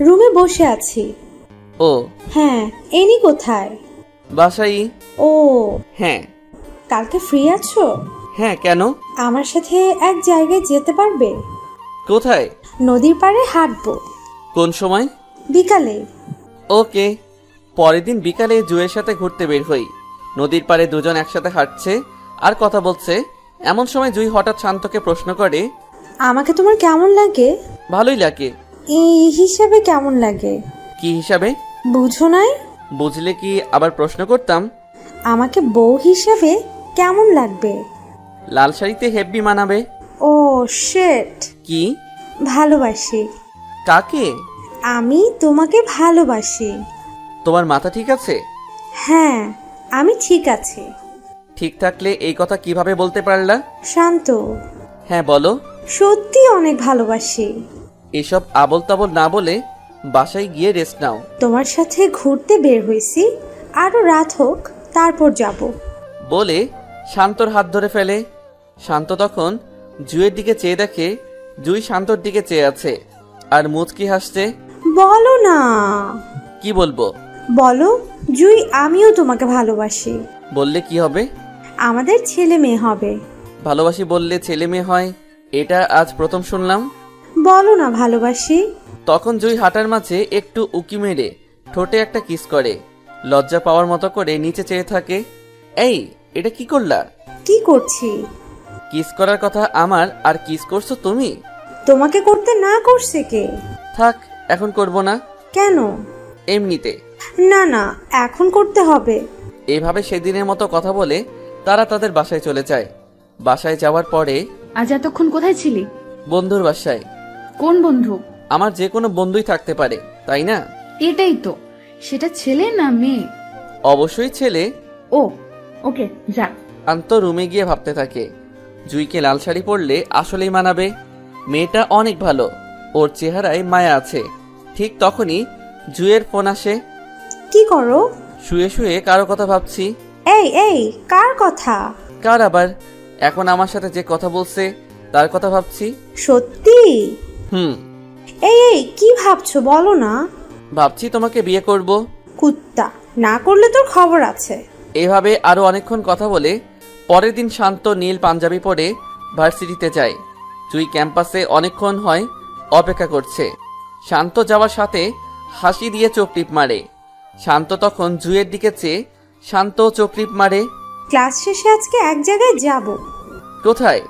রুমে বসে আছি। ও হ্যাঁ, এনি কোথায়? বাসায়। ও হ্যাঁ। কালকে ফ্রি আছো? হ্যাঁ, কেন? আমার সাথে এক জায়গায় যেতে পারবে? কোথায়? নদীর পাড়ে হাঁটবো। কোন সময়? বিকালে। ওকে। পরের দিন বিকালে জুয়ের সাথে ঘুরতে বের হই। নদীর পাড়ে দুজন একসাথে হাঁটছে আর কথা বলছে। এমন সময় জুই হঠাৎ শান্তকে প্রশ্ন করে, আমাকে তোমার কেমন লাগে? ভালোই লাগে। এই হিসাবে কেমন লাগে? কি হিসাবে? বুঝো নাই? বুঝলে কি আবার প্রশ্ন করতাম? আমাকে বউ হিসাবে কেমন লাগবে? লাল শাড়িতে হেব্বি মানাবে। ও শিট। কি? ভালোবাসি। কাকে? আমি তোমাকে ভালোবাসি। তোমার মাথা ঠিক আছে? হ্যাঁ, আমি ঠিক আছি। ঠিক থাকলে এই কথা কিভাবে বলতে পারলা? শান্ত। হ্যাঁ বলো। সত্যি অনেক ভালোবাসি। এসব আবল তাবল না বলে বাসায় গিয়ে রেস্ট নাও। তোমার সাথে ঘুরতে বের হইছি, আরো রাত হোক তারপর যাব। বলে শান্তর হাত ধরে ফেলে। শান্ত তখন জুইয়ের দিকে চেয়ে দেখে জুই শান্তর দিকে চেয়ে আছে আর মুচকি হাসছে। বলো না। কি বলবো? বলো, জুই আমিও তোমাকে ভালোবাসি। বললে কি হবে? আমাদের ছেলে মেয়ে হবে। ভালোবাসি বললে ছেলে মেয়ে হয়, এটা আজ প্রথম শুনলাম। বলো না ভালোবাসি। তখন জুই হাঁটার মাঝে একটু উকি মেরে ঠোঁটে একটা কিস করে লজ্জা পাওয়ার মতো করে নিচে চেয়ে থাকে। এই, এটা কি করলা? কি করছি? কিস করার কথা আমার, আর কিস করছো তুমি? তোমাকে করতে না করছে কে? থাক, এখন করব না। কেন? এমনিতে। না না, এখন করতে হবে। এভাবে সেদিনের মতো কথা বলে তারা তাদের বাসায় চলে যায়। বাসায় যাওয়ার পরে, আজ এতক্ষণ কোথায় ছিলি? বন্ধুর বাসায়। কোন বন্ধু? আমার যে কোনো বন্ধুই থাকতে পারে, তাই না? এটাই তো। সেটা ছেলে না মেয়ে? অবশ্যই ছেলে। ও ওকে, যা। শান্ত রুমে গিয়ে ভাবতে থাকে, জুইকে লাল শাড়ি পরলে আসলেই মানাবে। মেয়েটা অনেক ভালো, ওর চেহারায় মায়া আছে। ঠিক তখনই জুইয়ের ফোন আসে। কি করো? শুয়ে শুয়ে কারো কথা ভাবছি। এই এই, কার কথা? কার আবার? এখন আমার সাথে যে কথা বলছে তার কথা ভাবছি। সত্যি? এই এই, কি ভাবছো বলো না। ভাবছি তোমাকে বিয়ে করব। কুত্তা, না করলে তোর খবর আছে। এভাবে আরো অনেকক্ষণ কথা বলে পরের দিন শান্ত নীল পাঞ্জাবি পরে ভার্সিটিতে যায়। জুই ক্যাম্পাসে অনেকক্ষণ হয় অপেক্ষা করছে। শান্ত যাওয়ার সাথে হাসি দিয়ে চোখ টিপ মারে। শান্ত তখন জুইয়ের দিকে চেয়ে শান্ত চোখ টিপ মারে। ক্লাস শেষে আজকে এক জায়গায় যাব। কোথায়?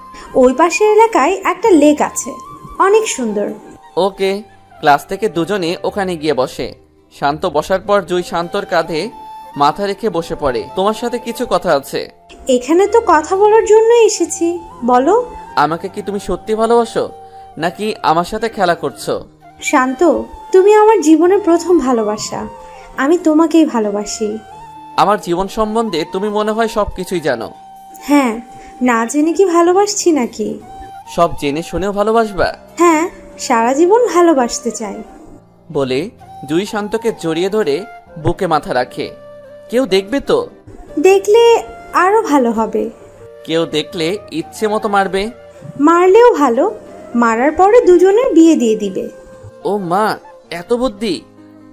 ওই পাশের এলাকায় একটা লেক আছে, অনেক সুন্দর। ওকে। ক্লাস থেকে দুজনে ওখানে গিয়ে বসে। শান্ত বসার পর জুই শান্তর কাঁধে মাথা রেখে বসে পড়ে। তোমার সাথে কিছু কথা আছে। এখানে তো কথা বলার জন্য এসেছি, বলো। আমাকে কি তুমি সত্যি ভালোবাসো নাকি আমার সাথে খেলা করছো? শান্ত, তুমি আমার জীবনের প্রথম ভালোবাসা। আমি তোমাকেই ভালোবাসি। আমার জীবন সম্বন্ধে তুমি মনে হয় সবকিছুই জানো। হ্যাঁ, না জেনে কি ভালোবাসছি নাকি? সব জেনে শুনেও ভালোবাসবা? হ্যাঁ, সারা জীবন ভালোবাসতে চাই। বলে জুই শান্তকে জড়িয়ে ধরে বুকে মাথা রাখে। কেউ দেখবে তো? দেখলে আরো ভালো হবে। কেউ দেখলে ইচ্ছে মতো মারবে। মারলেও ভালো, মারার পরে দুজনের বিয়ে দিয়ে দিবে। ও মা, এত বুদ্ধি!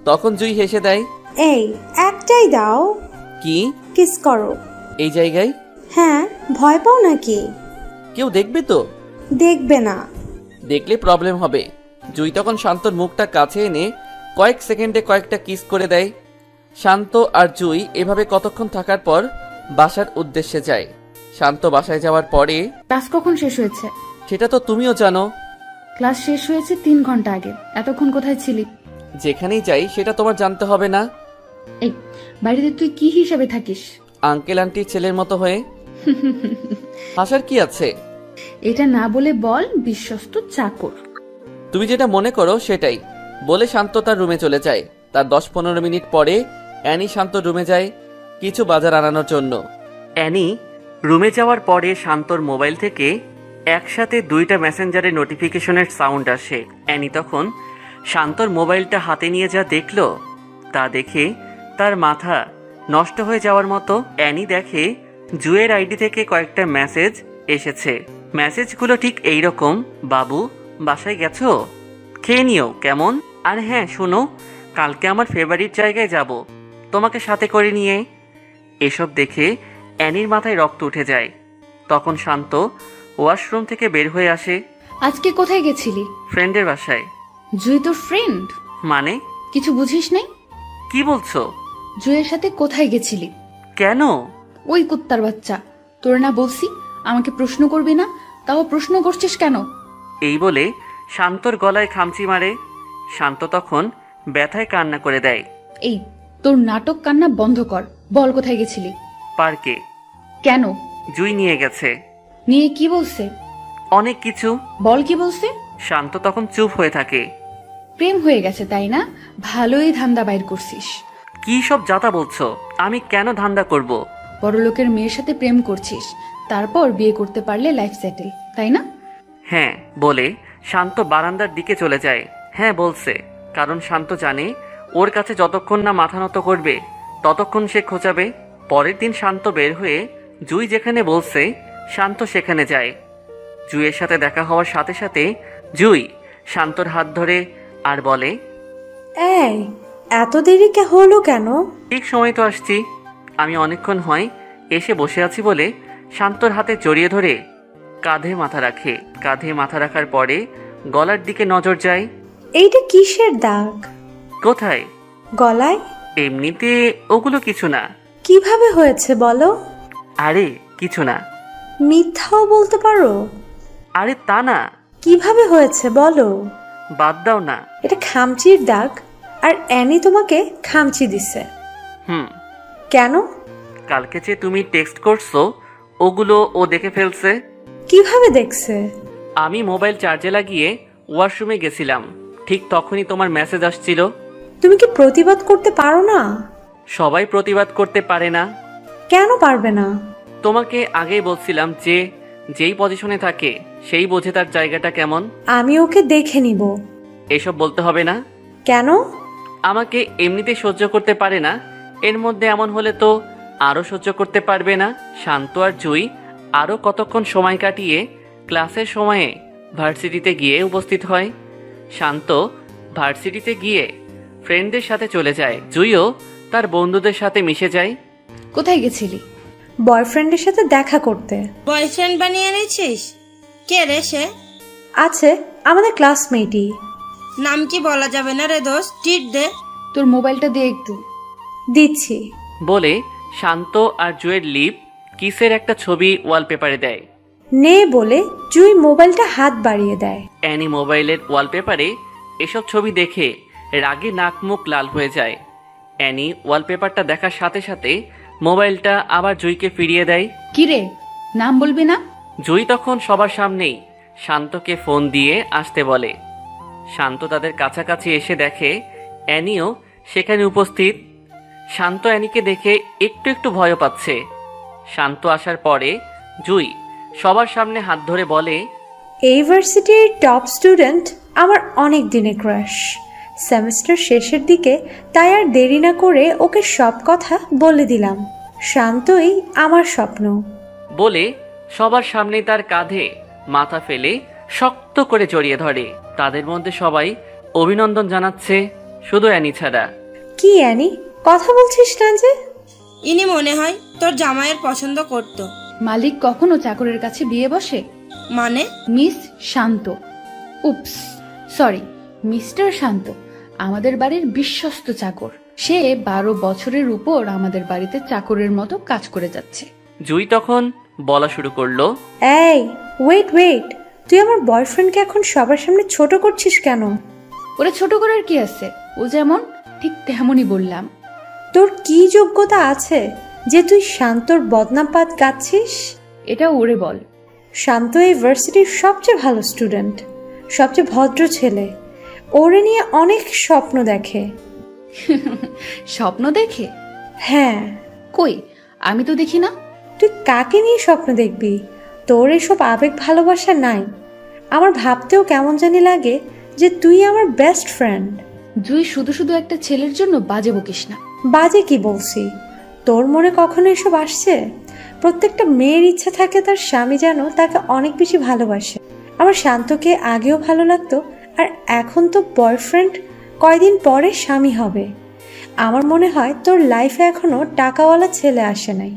তখন জুই হেসে দেয়। এই একটাই দাও। কি? কিস করো। এই জায়গায়? হ্যাঁ, ভয় পাও নাকি? কেউ দেখবে তো? দেখবে না। দেখলে প্রবলেম হবে। জুই তখন শান্তর মুখটা কাছে এনে কয়েক সেকেন্ডে কয়েকটা কিস করে দেয়। শান্ত আর জুই এভাবে কতক্ষণ থাকার পর বাসার উদ্দেশ্যে যায়। শান্ত বাসায় যাওয়ার পরে, ক্লাস কখন শেষ হয়েছে? সেটা তো তুমিও জানো। ক্লাস শেষ হয়েছে 3 ঘন্টা আগে। এতক্ষণ কোথায় ছিলি? যেখানেই যাই সেটা তোমার জানতে হবে না? এই বাড়িতে তুই কি হিসাবে থাকিস? আঙ্কেল আন্টির ছেলের মতো হয়ে। হাসার কি আছে? এটা না বলে বল বিশ্বস্ত চাকর। তুমি যেটা মনে করো সেটাই বলে শান্ত তার রুমে চলে যায়। তার 10-15 মিনিট পরে অ্যানি শান্ত রুমে যায় কিছু বাজার আনানোর জন্য। অ্যানি রুমে যাওয়ার পরে শান্তর মোবাইল থেকে একসাথে 2টা মেসেঞ্জারের নোটিফিকেশনের সাউন্ড আসে। অ্যানি তখন শান্তর মোবাইলটা হাতে নিয়ে যা দেখলো তা দেখে তার মাথা নষ্ট হয়ে যাওয়ার মতো। অ্যানি দেখে জুয়ের আইডি থেকে কয়েকটা মেসেজ এসেছে। মেসেজগুলো ঠিক এইরকম: বাবু বাসায় গেছো? খেয়ে নিও কেমন? আর হ্যাঁ শোনো, কালকে আমার ফেভারিট জায়গায় যাব, তোমাকে সাথে করে নিয়ে। এসব দেখে অ্যানির মাথায় রক্ত উঠে যায়। তখন শান্ত ওয়াশরুম থেকে বের হয়ে আসে। আজকে কোথায় গেছিলি? ফ্রেন্ডের বাসায়। জুই তোর ফ্রেন্ড? মানে? কিছু বুঝিস নাই? কি বলছো? জুইয়ের সাথে কোথায় গেছিলি? কেন? ওই কুত্তার বাচ্চা, তোর না বলছি আমাকে প্রশ্ন করবি না, তাও প্রশ্ন করছিস কেন? এই বলে শান্তর গলায় খামচি মারে। শান্ত তখন ব্যথায় কান্না করে দেয়। এই তোর নাটক কান্না বন্ধ কর, বল কোথায় গেছিলি? পার্কে। কেন? জুই নিয়ে গেছে। নিয়ে কি বলছে? অনেক কিছু। বল কি বলছে? শান্ত তখন চুপ হয়ে থাকে। প্রেম হয়ে গেছে তাই না? ভালোই ধান্দা বাইর করছিস। কি সব যাতা বলছো? আমি কেন ধান্দা করব? বড়লোকের মেয়ের সাথে প্রেম করছিস, তারপর বিয়ে করতে পারলে লাইফ সেটেল, তাই না? হ্যাঁ বলে শান্ত বারান্দার দিকে চলে যায়। হ্যাঁ বলছে, কারণ শান্ত জানে ওর কাছে যতক্ষণ না মাথা নত করবে ততক্ষণ সে খোঁচাবে। পরের দিন শান্ত বের হয়ে জুই যেখানে বলছে শান্ত সেখানে যায়। জুইয়ের সাথে দেখা হওয়ার সাথে সাথে জুই শান্তর হাত ধরে আর বলে, এই এত দেরি হলো কেন? ঠিক সময় তো আসছি। আমি অনেকক্ষণ হয় এসে বসে আছি বলে শান্তর হাতে জড়িয়ে ধরে কাঁধে মাথা রাখে। কাঁধে মাথা রাখার পরে গলার দিকে নজর যায়। এইটা কিসের দাগ? কোথায়? গলায়। এমনিতে ওগুলো কিছু না। কিভাবে হয়েছে বলো? আরে কিছু না। মিথ্যাও বলতে পারো? আরে তা না। কিভাবে হয়েছে বলো? বাদ দাও না। এটা খামচির দাগ, আর অ্যানি তোমাকে খামচি দিছে। কেন? কালকে যে তুমি টেক্সট করছো ওগুলো ও দেখে ফেলছে। কিভাবে দেখছে? আমি মোবাইল চার্জে লাগিয়ে ওয়াশরুমে গেছিলাম, ঠিক তখনই তোমার মেসেজ আসছিল। তুমি কি প্রতিবাদ করতে পারো না? সবাই প্রতিবাদ করতে পারে না। কেন পারবে না? তোমাকে আগেই বলছিলাম যে যেই পজিশনে থাকে সেই বোঝে তার জায়গাটা কেমন। আমি ওকে দেখে নিব। এসব বলতে হবে না। কেন? আমাকে এমনিতে সহ্য করতে পারে না, এর মধ্যে এমন হলে তো আরও সহ্য করতে পারবে না। শান্ত আর জুই আরও কতক্ষণ সময় কাটিয়ে ক্লাসের সময়ে ভার্সিটিতে গিয়ে উপস্থিত হয়। শান্ত ভার্সিটিতে গিয়ে ফ্রেন্ডদের সাথে চলে যায়। জুইও তার বন্ধুদের সাথে মিশে যায়। কোথায় গেছিলি? বয়ফ্রেন্ডের সাথে দেখা করতে। বয়ফ্রেন্ড বানিয়ে নিয়েছিস? কে রে সে? আছে, আমাদের ক্লাসমেটই। নাম কি বলা যাবে না রে দোস্ত, টিট দে। তোর মোবাইলটা দিয়ে একটু। দিচ্ছি। বলে শান্ত আর জুয়ের লিপ কিসের একটা ছবি ওয়ালপেপারে দেয়। নে বলে জুই মোবাইলটা হাত বাড়িয়ে দেয়। অ্যানি মোবাইলের ওয়ালপেপারে এসব ছবি দেখে রাগে নাক মুখ লাল হয়ে যায়। অ্যানি ওয়ালপেপারটা দেখার সাথে সাথে মোবাইলটা আবার জুইকে ফিরিয়ে দেয়। কিরে, নাম বলবি না? জুই তখন সবার সামনেই শান্তকে ফোন দিয়ে আসতে বলে। শান্ত তাদের কাছাকাছি এসে দেখে অ্যানিও সেখানে উপস্থিত। শান্ত অ্যানিকে দেখে একটু একটু ভয় পাচ্ছে। শান্ত আসার পরে জুই সবার সামনে হাত ধরে বলে, এই ভার্সিটির টপ স্টুডেন্ট আমার অনেক দিনের ক্রাশ। সেমিস্টার শেষের দিকে তাই আর দেরি না করে ওকে সব কথা বলে দিলাম। শান্তই আমার স্বপ্ন। বলে সবার সামনে তার কাঁধে মাথা ফেলে শক্ত করে জড়িয়ে ধরে। তাদের মধ্যে সবাই অভিনন্দন জানাচ্ছে, শুধু অ্যানি ছাড়া। কি অ্যানি, কথা বলছিস না যে? ইনি মনে হয় তোর জামাইয়ের পছন্দ করত। মালিক কখনো চাকরের কাছে বিয়ে বসে? মানে? মিস শান্ত, উপস সরি, মিস্টার শান্ত আমাদের বাড়ির বিশ্বস্ত চাকর। সে 12 বছরের উপর আমাদের বাড়িতে চাকরের মতো কাজ করে যাচ্ছে। জুই তখন বলা শুরু করলো, এই ওয়েট, তুই আমার বয়ফ্রেন্ডকে এখন সবার সামনে ছোট করছিস কেন? ওরা ছোট করার কি আছে? ও যেমন ঠিক তেমনই বললাম। তোর কি যোগ্যতা আছে যে তুই শান্তর বদনাম পাত গাচ্ছিস? এটা ওরে বল। শান্ত এই ভার্সিটির সবচেয়ে ভালো স্টুডেন্ট, সবচেয়ে ভদ্র ছেলে। ওরে নিয়ে অনেক স্বপ্ন দেখে। স্বপ্ন দেখে? হ্যাঁ। কই, আমি তো দেখি না। তুই কাকে নিয়ে স্বপ্ন দেখবি? তোর এসব আবেগ ভালোবাসা নাই। আমার ভাবতেও কেমন জানি লাগে যে তুই আমার বেস্ট ফ্রেন্ড। জুই, শুধু শুধু একটা ছেলের জন্য বাজে বকিস না। বাজে কি বলছি? তোর মনে কখনো এসব আসছে? প্রত্যেকটা মেয়ের ইচ্ছা থাকে তার স্বামী যেন তাকে অনেক বেশি ভালোবাসে। আমার শান্তকে আগেও ভালো লাগতো, আর এখন তো বয়ফ্রেন্ড, কয়দিন পরে স্বামী হবে। আমার মনে হয় তোর লাইফে এখনো টাকাওয়ালা ছেলে আসে নাই।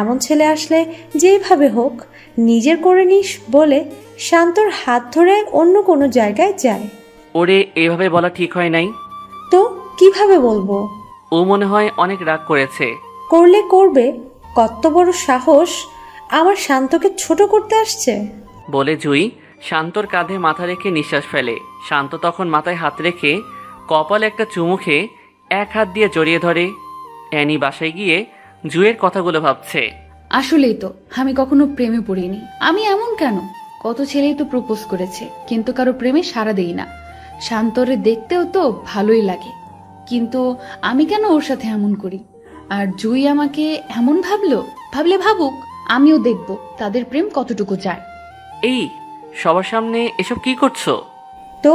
এমন ছেলে আসলে যেভাবে হোক নিজের করে নিস বলে শান্তর হাত ধরে অন্য কোনো জায়গায় যায়। ওরে এভাবে বলা ঠিক হয় নাই। তো কিভাবে বলবো? ও মনে হয় অনেক রাগ করেছে। করলে করবে, কত বড় সাহস আমার শান্তকে ছোট করতে আসছে। বলে জুই শান্তর কাঁধে মাথা রেখে নিঃশ্বাস ফেলে। শান্ত তখন মাথায় হাত রেখে কপালে একটা চুমু খেয়ে এক হাত দিয়ে জড়িয়ে ধরে। অ্যানি বাসায় গিয়ে জুইয়ের কথাগুলো ভাবছে। আসলেই তো আমি কখনো প্রেমে পড়িনি। আমি এমন কেন? কত ছেলেই তো প্রপোজ করেছে, কিন্তু কারো প্রেমে সাড়া দেই না। শান্তরে দেখতেও তো ভালোই লাগে, কিন্তু আমি কেন ওর সাথে এমন করি? আর জুই আমাকে এমন ভাবলে ভাবুক, আমিও দেখব তাদের প্রেম কতটুকু যায়। এই সবার সামনে এসব কি করছো? তো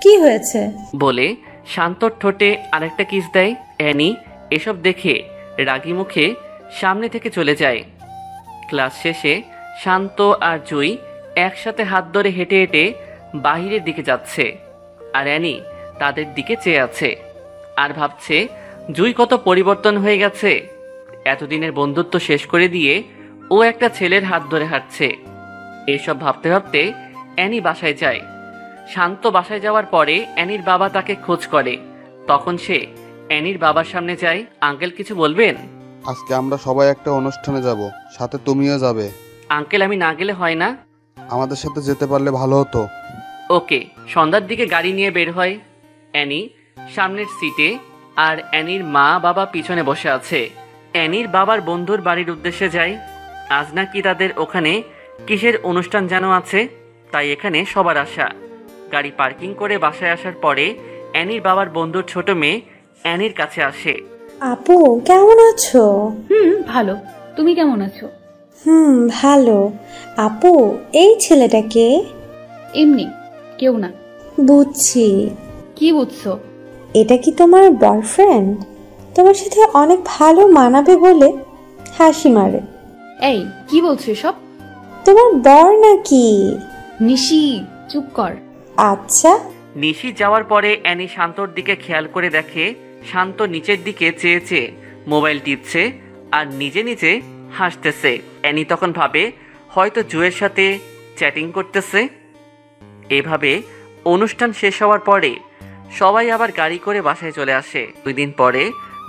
কি হয়েছে? বলে শান্তর ঠোঁটে আরেকটা কিস দেয়। অ্যানি এসব দেখে রাগী মুখে সামনে থেকে চলে যায়। ক্লাস শেষে শান্ত আর জুই একসাথে হাত ধরে হেঁটে হেঁটে বাহিরের দিকে যাচ্ছে, আর অ্যানি তাদের দিকে চেয়ে আছে আর ভাবছে জুই কত পরিবর্তন হয়ে গেছে। এতদিনের বন্ধুত্ব শেষ করে দিয়ে ও একটা ছেলের হাত ধরে হাঁটছে। এসব ভাবতে ভাবতে অ্যানি বাসায় যায়। শান্ত বাসায় যাওয়ার পরে অ্যানির বাবা তাকে খোঁজ করে। তখন সে অ্যানির বাবার সামনে যায়। আঙ্কেল কিছু বলবেন? আজকে আমরা সবাই একটা অনুষ্ঠানে যাব, সাথে তুমিও যাবে। আঙ্কেল আমি না গেলে হয় না? আমাদের সাথে যেতে পারলে ভালো হতো। ওকে। সন্ধ্যার দিকে গাড়ি নিয়ে বের হয়। অ্যানি সামনের সিটে আর অ্যানির মা বাবা পিছনে বসে আছে। অ্যানির বাবার বন্ধুর বাড়ির উদ্দেশ্যে যায়। আজ নাকি তাদের ওখানে কিসের অনুষ্ঠান যেন আছে, তাই এখানে সবার আসা। গাড়ি পার্কিং করে বাসায় আসার পরে অ্যানির বাবার বন্ধুর ছোট মেয়ে অ্যানির কাছে আসে। আপু কেমন আছো? ভালো, তুমি কেমন আছো? ভালো। আপু এই ছেলেটাকে? এমনি কেউ না। বুঝছি। কি বুঝছো? এটা কি তোমার বয়ফ্রেন্ড? তোমার সাথে অনেক ভালো মানাবে বলে হাসি মারে। এই কি বলছো এসব? তোমার বর নাকি? নিশি চুপ কর। আচ্ছা। নিশি যাওয়ার পরে অ্যানি শান্তর দিকে খেয়াল করে দেখে শান্ত নিচের দিকে চেয়ে চেয়ে মোবাইল টিপছে আর নিজে নিজে হাসতেছে। অ্যানি তখন ভাবে হয়তো জুয়ের সাথে চ্যাটিং করতেছে। এভাবে অনুষ্ঠান শেষ হওয়ার পরে সবাই আবার গাড়ি করে বাসায় চলে আসে। 2 দিন পরে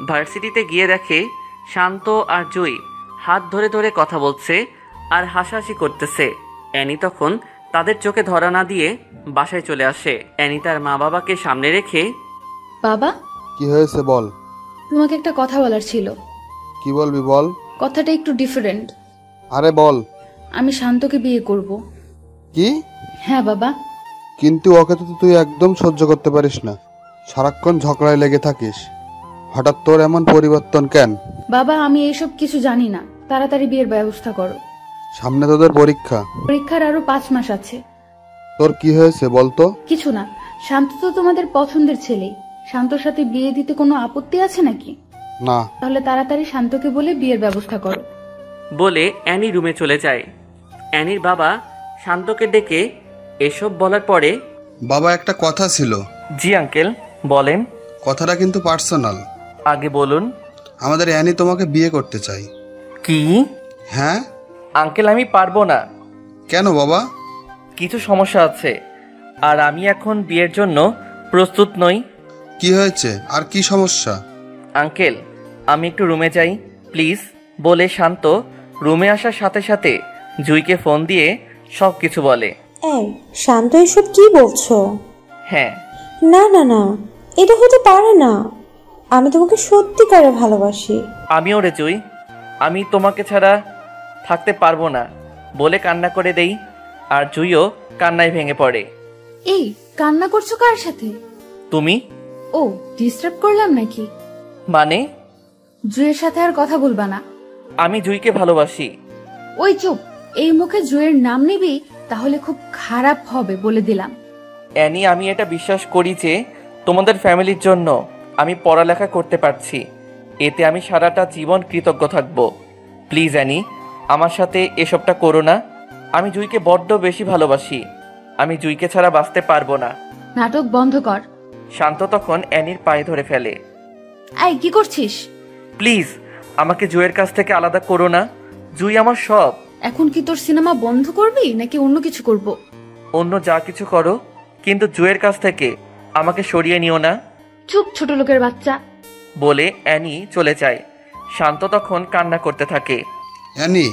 ভার্সিটিতে গিয়ে দেখে শান্ত আর জুই হাত ধরে ধরে কথা বলছে আর হাসাহাসি করতেছে। অ্যানি তখন তাদের চোখে ধরা না দিয়ে বাসায় চলে আসে। অ্যানি তার মা বাবাকে সামনে রেখে, বাবা কি হয়েছে বল। তোমাকে একটা কথা বলার ছিল। কি বলবি বল। কথাটা একটু ডিফারেন্ট। আরে বল। আমি শান্তকে বিয়ে করব। কি? হ্যাঁ বাবা। কিন্তু ওকে তো তুই একদম সহ্য করতে পারিস না, সারাক্ষণ ঝগড়ায় লেগে থাকিস। হঠাৎ তোর এমন পরিবর্তন কেন? বাবা আমি এইসব কিছু জানি না, তাড়াতাড়ি বিয়ের ব্যবস্থা করো। সামনে তোদের পরীক্ষা। পরীক্ষার আরো 5 মাস আছে। তোর কি হয়েছে বলতো? কিছু না, শান্ত তো তোমাদের পছন্দের ছেলে। শান্তর সাথে বিয়ে দিতে কোনো আপত্তি আছে নাকি? না। তাহলে তাড়াতাড়ি শান্তকে বলে বিয়ের ব্যবস্থা করো। বলে অ্যানি রুমে চলে যায়। অ্যানির বাবা শান্তকে ডেকে এসব বলার পরে, বাবা একটা কথা ছিল। জি আঙ্কেল বলেন। কথাটা কিন্তু পার্সোনাল। আগে বলুন। আমাদের অ্যানি তোমাকে বিয়ে করতে চাই। কি? হ্যাঁ। আঙ্কেল আমি পারবো না। কেন বাবা? কিছু সমস্যা আছে, আর আমি এখন বিয়ের জন্য প্রস্তুত নই। কি হয়েছে, আর কি সমস্যা? আঙ্কেল আমি একটু রুমে যাই প্লিজ, বলে শান্ত রুমে আসার সাথে সাথে জুইকে ফোন দিয়ে সব কিছু বলে। এই শান্ত, এসব কি বলছো? হ্যাঁ। না না না, এটা হতে পারে না। আমি তোমাকে সত্যিকারে ভালোবাসি। আমিও রে জুই, আমি তোমাকে ছাড়া থাকতে পারবো না বলে কান্না করে দেই, আর জুইও কান্নায় ভেঙে পড়ে। এই কান্না করছো কার সাথে? তুমি? ও, ডিস্টার্ব করলাম নাকি? মানে? জুয়ের সাথে আর কথা বলবা না। আমি জুইকে ভালোবাসি। ওই চুপ, এই মুখে জুয়ের নাম নিবি তাহলে খুব খারাপ হবে বলে দিলাম। অ্যানি আমি এটা বিশ্বাস করি যে তোমাদের ফ্যামিলির জন্য আমি পড়ালেখা করতে পারছি, এতে আমি সারাটা জীবন কৃতজ্ঞ থাকব। প্লিজ অ্যানি আমার সাথে এসবটা করো না। আমি জুইকে বড্ড বেশি ভালোবাসি, আমি জুইকে ছাড়া বাঁচতে পারবো না। নাটক বন্ধ কর। শান্ত তখন অ্যানির পায়ে ধরে ফেলে। এই কি করছিস? প্লিজ আমাকে জুইয়ের কাছ থেকে আলাদা করো না, জুই আমার সব। এখন কি তোর সিনেমা বন্ধ করবি নাকি অন্য কিছু করব? অন্য যা কিছু করো, কিন্তু জুইয়ের কাছ থেকে আমাকে সরিয়ে নিও না। চুপ ছোট লোকের বাচ্চা, বলে অ্যানি চলে যায়। শান্ত তখন কান্না করতে থাকে। অ্যানি।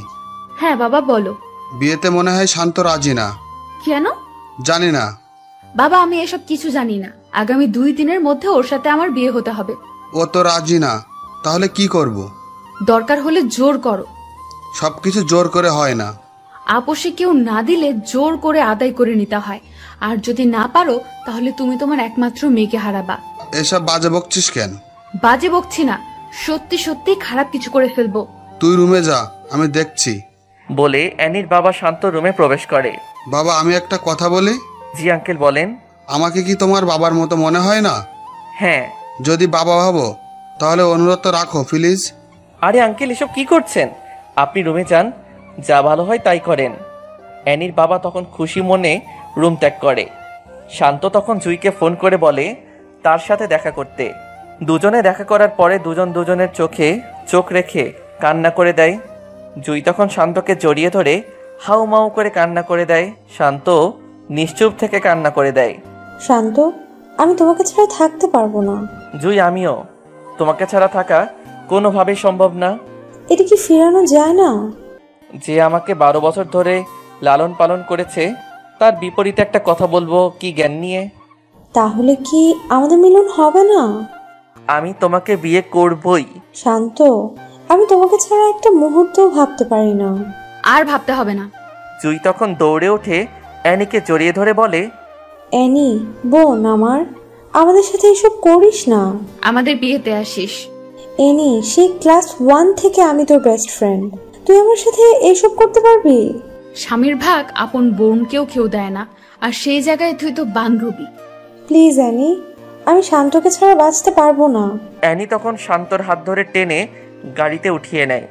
হ্যাঁ বাবা বলো। বিয়েতে মনে হয় শান্ত রাজি না। কেন? জানি না বাবা, আমি এসব কিছু জানি না। আগামী 2 দিনের মধ্যে ওর সাথে আমার বিয়ে হতে হবে। ও তো রাজি না, তাহলে কি করব? দরকার হলে জোর করো। সবকিছু জোর করে হয় না। আপোষে কেউ না দিলে জোর করে আদায় করে নিতে হয়, আর যদি না পারো তাহলে তুমি তোমার একমাত্র মেয়েকে হারাবা। এসব বাজে বকছিস কেন? বাজে বকছি না, সত্যি সত্যি খারাপ কিছু করে ফেলবো। তুই রুমে যা, আমি দেখছি। বলে অ্যানির বাবা শান্ত রুমে প্রবেশ করে। বাবা আমি একটা কথা বলি। জি আঙ্কেল বলেন। আমাকে কি তোমার বাবার মতো মনে হয় না? হ্যাঁ। যদি বাবা ভাবো তাহলে অনুরোধ রাখো প্লিজ। আরে আঙ্কেল এসব কি করছেন? আপনি রুমে যান, যা ভালো হয় তাই করেন। অ্যানির বাবা তখন খুশি মনে রুম ত্যাগ করে। শান্ত তখন জুইকে ফোন করে বলে তার সাথে দেখা করতে। দুজনে দেখা করার পরে দুজন দুজনের চোখে চোখ রেখে কান্না করে দেয়। জুই তখন শান্তকে জড়িয়ে ধরে হাউ মাউ করে কান্না করে দেয়। শান্ত নিশ্চুপ থেকে কান্না করে দেয়। শান্ত, আমি তোমাকে ছাড়া থাকতে পারবো না। জুই আমিও, তোমাকে ছাড়া থাকা কোনোভাবেই সম্ভব না। এটা কি ফেরানো যায় না? যে আমাকে 12 বছর ধরে লালন পালন করেছে তার বিপরীতে একটা কথা বলবো কি জ্ঞান নিয়ে? তাহলে কি আমাদের মিলন হবে না? আমি তোমাকে বিয়ে করবই। শান্ত, আমি তোমাকে ছাড়া একটা মুহূর্তও ভাবতে পারি না। আর ভাবতে হবে না। জুই তখন দৌড়ে ওঠে অ্যানিকে জড়িয়ে ধরে বলে, অ্যানি বোন আমার, আমাদের সাথে এসব করিস না। আমাদের বিয়েতে আসিস। অ্যানি, সেই ক্লাস 1 থেকে আমি তোর বেস্ট ফ্রেন্ড, তুই আমার সাথে এসব করতে পারবি? স্বামীর ভাগ আপন বোনকেও কেউ দেয় না, আর সেই জায়গায় তুই তো বান্ধবী। প্লিজ অ্যানি, আমি শান্তকে ছাড়া বাঁচতে পারবো না। অ্যানি তখন শান্তর হাত ধরে টেনে গাড়িতে উঠিয়ে নেয়।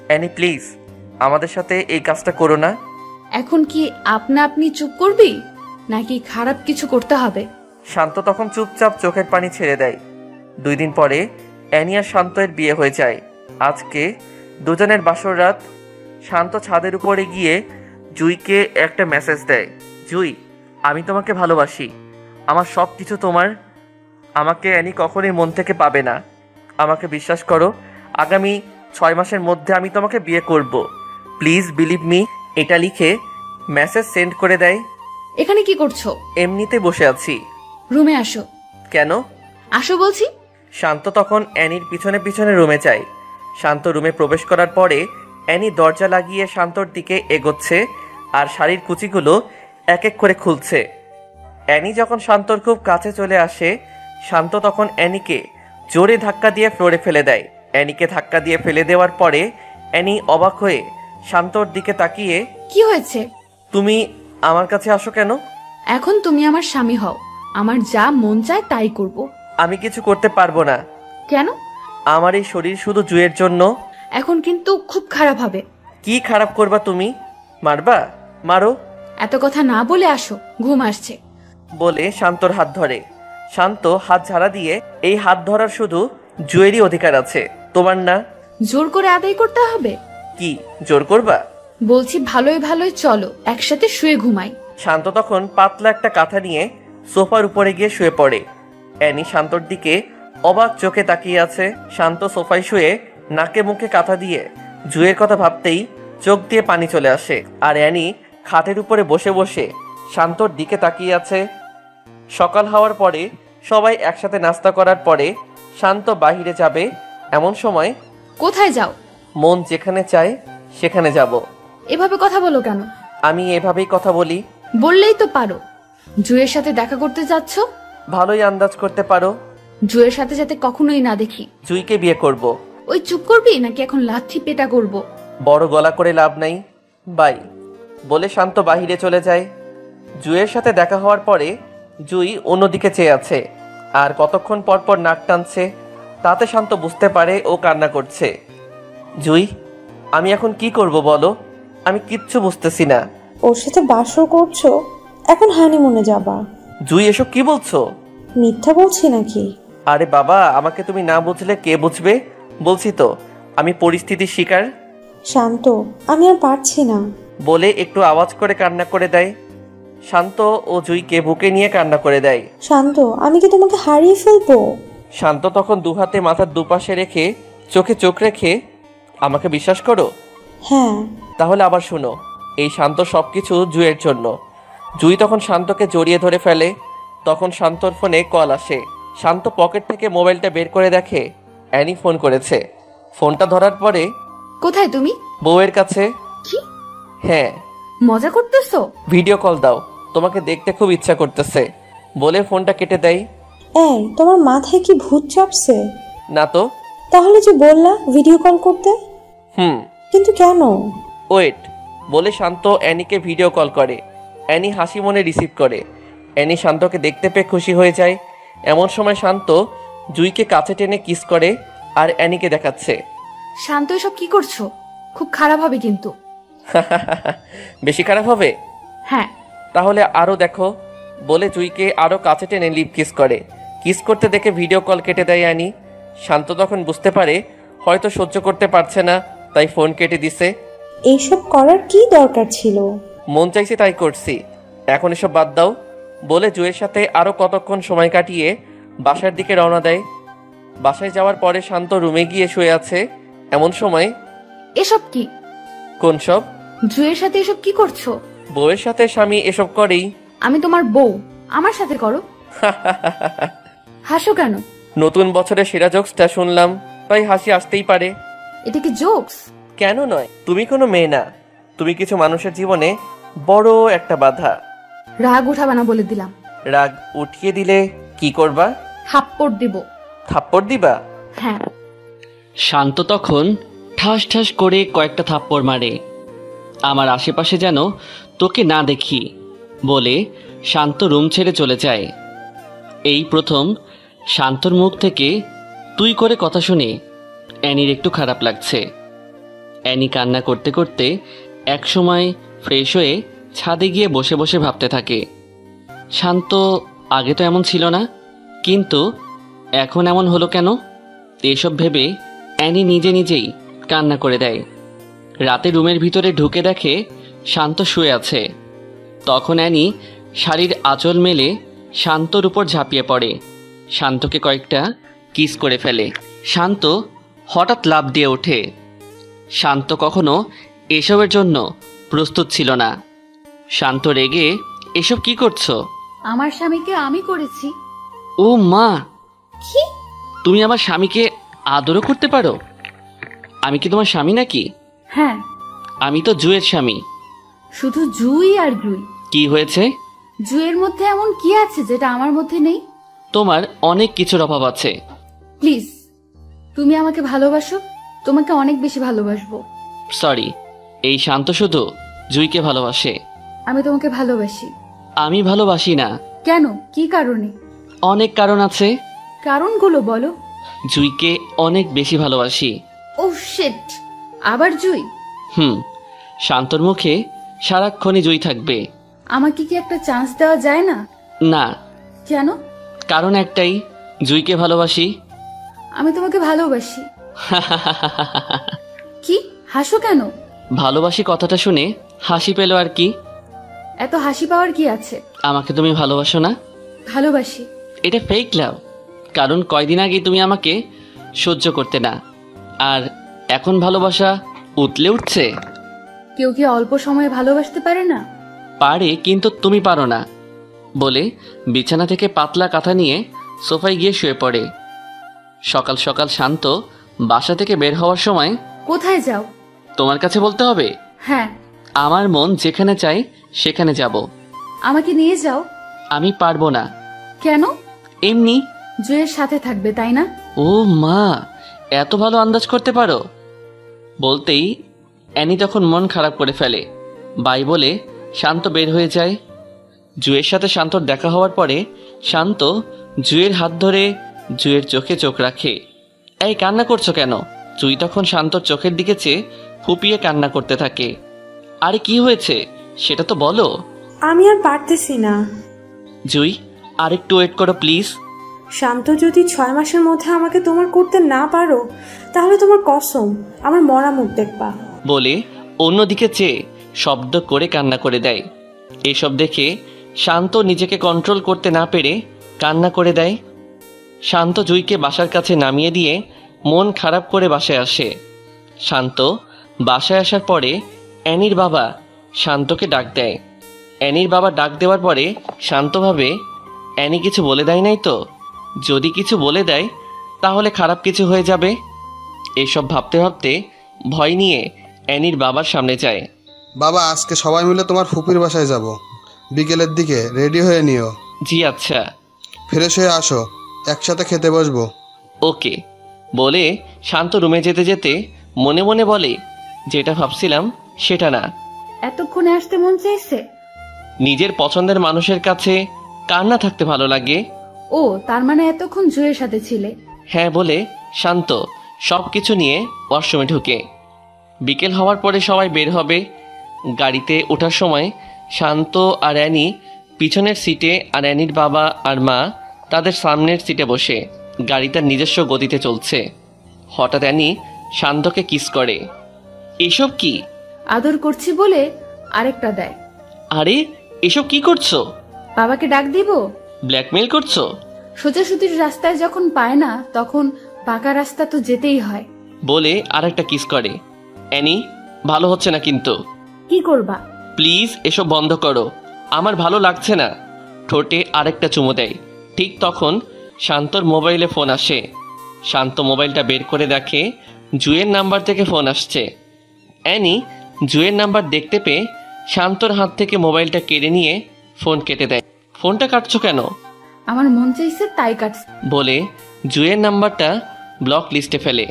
অ্যানি প্লিজ আমাদের সাথে এই কাজটা করো না। এখন কি আপনা আপনি চুপ করবি নাকি খারাপ কিছু করতে হবে? শান্ত তখন চুপচাপ চোখের পানি ছেড়ে দেয়। 2 দিন পরে অ্যানি আর শান্তের বিয়ে হয়ে যায়। আজকে দুজনের বাসর রাত। শান্ত ছাদের উপরে গিয়ে জুইকে একটা মেসেজ দেয়। জুই, আমি তোমাকে ভালোবাসি, আমার সব কিছু তোমার। আমাকে অ্যানি কখনোই মন থেকে পাবে না, আমাকে বিশ্বাস করো। আগামী 6 মাসের মধ্যে আমি তোমাকে বিয়ে করব, প্লিজ বিলিভ মি। এটা লিখে মেসেজ সেন্ড করে দেয়। এখানে কি করছো? এমনিতে বসে আছি। রুমে আসো। কেন? আসো বলছি। শান্ত তখন অ্যানির পিছনে পিছনে রুমে যায়। শান্ত রুমে প্রবেশ করার পরে অ্যানি দরজা লাগিয়ে শান্তর দিকে এগোচ্ছে আর শাড়ির কুচিগুলো এক এক করে খুলছে। অ্যানি যখন শান্তর খুব কাছে চলে আসে, শান্ত তখন অ্যানিকে জোরে ধাক্কা দিয়ে ফ্লোরে ফেলে দেয়। অ্যানিকে ধাক্কা দিয়ে ফেলে দেওয়ার পরে অ্যানি অবাক হয়ে শান্তর দিকে তাকিয়ে, কি হয়েছে? তুমি আমার কাছে আসো কেন? এখন তুমি আমার স্বামী হও, আমার যা মন চায় তাই করব। আমি কিছু করতে পারবো না। কেন? আমার এই শরীর শুধু জুয়ের জন্য। এখন কিন্তু খুব খারাপ হবে। কি খারাপ করবা তুমি? মারবা? মারো। এত কথা না বলে আসো, ঘুম আসছে। বলে শান্তর হাত ধরে। শান্ত হাত ঝাড়া দিয়ে, এই হাত ধরার শুধু জুয়েরই অধিকার আছে, তোমার না। জোর করে আদায় করতে হবে? কি জোর করবা? বলছি ভালোই ভালোই চলো একসাথে শুয়ে ঘুমাই। শান্ত তখন পাতলা একটা কাঁথা নিয়ে সোফার উপরে গিয়ে শুয়ে পড়ে। অ্যানি শান্তর দিকে অবাক চোখে তাকিয়ে আছে। শান্ত সোফায় শুয়ে নাকে মুখে কাঁথা দিয়ে জুয়ের কথা ভাবতেই চোখ দিয়ে পানি চলে আসে। আর অ্যানি খাটের উপরে বসে বসে শান্তর দিকে তাকিয়ে আছে। সকাল হওয়ার পরে সবাই একসাথে নাস্তা করার পরে শান্ত বাহিরে যাবে। এমন সময়, কোথায় যাও? মন যেখানে চায় সেখানে যাব। এভাবে কথা বলো কেন? আমি এভাবেই কথা বলি। বললেই তো পারো। জুয়ের সাথে দেখা করতে যাচ্ছ? ভালোই আন্দাজ করতে পারো। জুয়ের সাথে যাতে কখনোই না দেখি। জুইকে বিয়ে করব। ওই চুপ করবি নাকি এখন লাথি পেটা করব? বড় গলা করে লাভ নাই, বাই। বলে শান্ত বাহিরে চলে যায়। জুয়ের সাথে দেখা হওয়ার পরে জুই অন্যদিকে চেয়ে আছে আর কতক্ষণ পর পর নাক টানছে। তাতে শান্ত বুঝতে পারে ও কান্না করছে। জুই, আমি এখন কি করব বলো? আমি কিচ্ছু বুঝতেছি না। ওর সাথে বাসর করছো, এখন হানিমুনে যাবা। জুই, এসব কি বলছো? মিথ্যা বলছি নাকি? আরে বাবা, আমাকে তুমি না বুঝলে কে বুঝবে? বলছি তো আমি পরিস্থিতির শিকার। শান্ত, আমি আর পারছি না। বলে একটু আওয়াজ করে কান্না করে দেয়। শান্ত ও জুইকে বুকে নিয়ে কান্না করে দেয়। শান্ত, আমি কি তোমাকে হারিয়ে ফেলবো? শান্ত তখন দুহাতে মাথার দুপাশে রেখে চোখে চোখ রেখে, আমাকে বিশ্বাস করো? হ্যাঁ। তাহলে আবার শোনো, এই শান্ত সবকিছু জুইয়ের জন্য। জুই তখন শান্তকে জড়িয়ে ধরে ফেলে। তখন শান্তর ফোনে কল আসে। শান্ত পকেট থেকে মোবাইলটা বের করে দেখে অ্যানি ফোন করেছে। ফোনটা ধরার পরে, কোথায় তুমি? বউয়ের কাছে। কি? হ্যাঁ। মজা করতেছো? ভিডিও কল দাও, তোমাকে দেখতে খুব ইচ্ছা করতেছে। বলে ফোনটা কেটে দেয়। এই, তোমার মাথায় কি ভূত চাপছে? না তো। তাহলে যে বললা ভিডিও কল করতে। কিন্তু কেন? ওয়েট। বলে শান্ত অ্যানিকে ভিডিও কল করে। অ্যানি হাসি মনে রিসিভ করে। অ্যানি শান্তকে দেখতে পেয়ে খুশি হয়ে যায়। এমন সময় শান্ত জুইকে কাছে টেনে কিস করে আর অ্যানিকে দেখাচ্ছে। শান্ত, এসব কি করছো? খুব খারাপ হবে কিন্তু। বেশি খারাপ হবে? হ্যাঁ। তাহলে আরো দেখো। বলে জুইকে আরো কাছে টেনে লিপ কিস করে। কিস করতে দেখে ভিডিও কল কেটে দেয় অ্যানি। শান্ত তখন বুঝতে পারে হয়তো সহ্য করতে পারছে না, তাই ফোন কেটে দিছে। এইসব করার কি দরকার ছিল? মন চাইছে তাই করছি, এখন এসব বাদ দাও। বলে জুয়ের সাথে আরো কতক্ষণ সময় কাটিয়ে বাসার দিকে রওনা দেয়। বাসায় যাওয়ার পরে শান্ত রুমে গিয়ে শুয়ে আছে। এমন সময়, এসব কি? কোন সব? জুয়ের সাথে এসব কি করছো? বউয়ের সাথে স্বামী এসব করেই। আমি তোমার বউ, আমার সাথে করো। হাসো কেন? নতুন বছরের সেরা জোকসটা শুনলাম, তাই হাসি আসতেই পারে। এটা কি জোকস? কেন নয়? তুমি কোনো মেয়ে না, তুমি কিছু মানুষের জীবনে বড় একটা বাধা। রাগ উঠাবা না বলে দিলাম। রাগ উঠিয়ে দিলে কি করবা? থাপ্পড় দিব। থাপ্পড় দিবা? হ্যাঁ। শান্ত তখন ঠাস ঠাস করে কয়েকটা থাপ্পড় মারে। আমার আশেপাশে যেন তোকে না দেখি বলে শান্ত রুম ছেড়ে চলে যায়। এই প্রথম শান্তর মুখ থেকে তুই করে কথা শুনে অ্যানির একটু খারাপ লাগছে। অ্যানি কান্না করতে করতে একসময় ফ্রেশ হয়ে ছাদে গিয়ে বসে বসে ভাবতে থাকে, শান্ত আগে তো এমন ছিল না, কিন্তু এখন এমন হলো কেন? এসব ভেবে অ্যানি নিজে নিজেই কান্না করে দেয়। রাতে রুমের ভিতরে ঢুকে দেখে শান্ত শুয়ে আছে। তখন অ্যানি শাড়ির আঁচল মেলে শান্তর উপর ঝাঁপিয়ে পড়ে, শান্তকে কয়েকটা কিস করে ফেলে। শান্ত হঠাৎ লাফ দিয়ে ওঠে। শান্ত কখনো এসবের জন্য প্রস্তুত ছিল না। শান্ত রেগে, এসব কি করছো? আমার স্বামীকে আমি করেছি। ও মা, কি? তুমি আমার স্বামীকে আদরও করতে পারো? আমি কি তোমার স্বামী নাকি? হ্যাঁ। আমি তো জুয়ের স্বামী। শুধু জুই আর জুই। কি হয়েছে? জুয়ের মধ্যে এমন কি আছে যেটা আমার মধ্যে নেই? তোমার অনেক কিছুর অভাব আছে। প্লিজ, তুমি আমাকে ভালোবাসো, তোমাকে অনেক বেশি ভালোবাসবো। সরি, এই শান্ত শুধু জুইকে ভালোবাসে। আমি তোমাকে ভালোবাসি। আমি ভালোবাসি না। কেন, কি কারণে? অনেক কারণ আছে। কারণগুলো বলো। জুইকে অনেক বেশি ভালোবাসি। ও শিট, আবার জুই? শান্তর মুখে সারাক্ষণই জুই থাকবে। আমাকে কি একটা চান্স দেওয়া যায় না? না। কেন? কারণ একটাই, জুইকে ভালোবাসি। আমি তোমাকে ভালোবাসি। কি হাসো কেন? ভালোবাসি কথাটা শুনে হাসি পেল আর কি। এত হাসি পাওয়ার কি আছে? আমাকে তুমি ভালোবাসো না? ভালোবাসি। এটা ফেক লাভ, কারণ কয়দিন আগে তুমি আমাকে সহ্য করতে না, আর এখন ভালোবাসা উতলে উঠছে। কেউ কি অল্প সময়ে ভালোবাসতে পারে না? পারে, কিন্তু তুমি পারো না। বলে বিছানা থেকে পাতলা কাঁথা নিয়ে সোফায় গিয়ে শুয়ে পড়ে। সকাল সকাল শান্ত বাসা থেকে বের হওয়ার সময়, কোথায় যাও? তোমার কাছে বলতে হবে? হ্যাঁ। আমার মন যেখানে চাই সেখানে যাব। আমাকে নিয়ে যাও। আমি পারবো না। কেন? এমনি। জুয়ের সাথে থাকবে তাই না? ও মা, এত ভালো আন্দাজ করতে পারো। বলতেই অ্যানি তখন মন খারাপ করে ফেলে। বাই বলে শান্ত বের হয়ে যায়। জুয়ের সাথে শান্তর দেখা হওয়ার পরে শান্ত জুয়ের হাত ধরে জুয়ের চোখে চোখ রাখে। এই কান্না করছো কেন? জুই তখন শান্তর চোখের দিকে চেয়ে ফুপিয়ে কান্না করতে থাকে। আরে কি হয়েছে সেটা তো বলো। আমি আর পারতেছি না। জুই, আরেকটু ওয়েট করো প্লিজ। শান্ত, যদি 6 মাসের মধ্যে আমাকে তোমার করতে না পারো, তাহলে তোমার কসম আমার মরা মুখ দেখবা। বলে অন্যদিকে চেয়ে শব্দ করে কান্না করে দেয়। এসব দেখে শান্ত নিজেকে কন্ট্রোল করতে না পেরে কান্না করে দেয়। শান্ত জুইকে বাসার কাছে নামিয়ে দিয়ে মন খারাপ করে বাসায় আসে। শান্ত বাসায় আসার পরে অ্যানির বাবা শান্তকে ডাক দেয়। অ্যানির বাবা ডাক দেওয়ার পরে শান্ত ভাবে, অ্যানি কিছু বলে দেয় নাই তো? যদি কিছু বলে দেয় তাহলে খারাপ কিছু হয়ে যাবে। এসব ভাবতে ভাবতে ভয় নিয়ে অ্যানির বাবার সামনে যায়। বাবা, আজকে সবাই মিলে তোমার ফুপির বাসায় যাব, বিকেলের দিকে রেডি হয়ে নিও। জি আচ্ছা। ফ্রেশ হয়ে আসো, একসাথে খেতে বসবো। ওকে। বলে শান্ত রুমে যেতে যেতে মনে মনে বলে, যেটা ভাবছিলাম সেটা না। এতক্ষণে আসতে মন চাইছে? নিজের পছন্দের মানুষের কাছে কার না থাকতে ভালো লাগে? ও, তার মানে এতক্ষণ জুয়ের সাথে ছিলে? হ্যাঁ বলে শান্ত সব কিছু নিয়ে ওয়াশরুমে ঢুকে। বিকেল হওয়ার পরে সবাই বের হবে। গাড়িতে ওঠার সময় শান্ত আর অ্যানি পিছনের সিটে, আর অ্যানির বাবা আর মা তাদের সামনের সিটে বসে। গাড়ি তার নিজস্ব গতিতে চলছে। হঠাৎ অ্যানি শান্তকে কিস করে। এসব কি? আদর করছি বলে আরেকটা দেয়। আরে এসব কি করছো? বাবাকে ডাক দিব? ব্ল্যাকমেল করছো? সোজাসুজির রাস্তায় যখন পায় না তখন পাকা রাস্তা তো যেতেই হয়। বলে আরেকটা কিস করে। অ্যানি, ভালো হচ্ছে না কিন্তু। কি করবা? প্লিজ এসব বন্ধ করো, আমার ভালো লাগছে না। ঠোঁটে আরেকটা চুমু দেয়। ঠিক তখন শান্তর মোবাইলে ফোন আসে। শান্ত মোবাইলটা বের করে দেখে জুয়ের নাম্বার থেকে ফোন আসছে। অ্যানি জুয়ের নাম্বার দেখতে পেয়ে শান্তর হাত থেকে মোবাইলটা কেড়ে নিয়ে ফোন কেটে দেয়। ফোনটা কাটছো কেন? আমার মন চাইছে তাই কাটছে। বলে জুয়ের নাম্বারটা ব্লক লিস্টে ফেলে।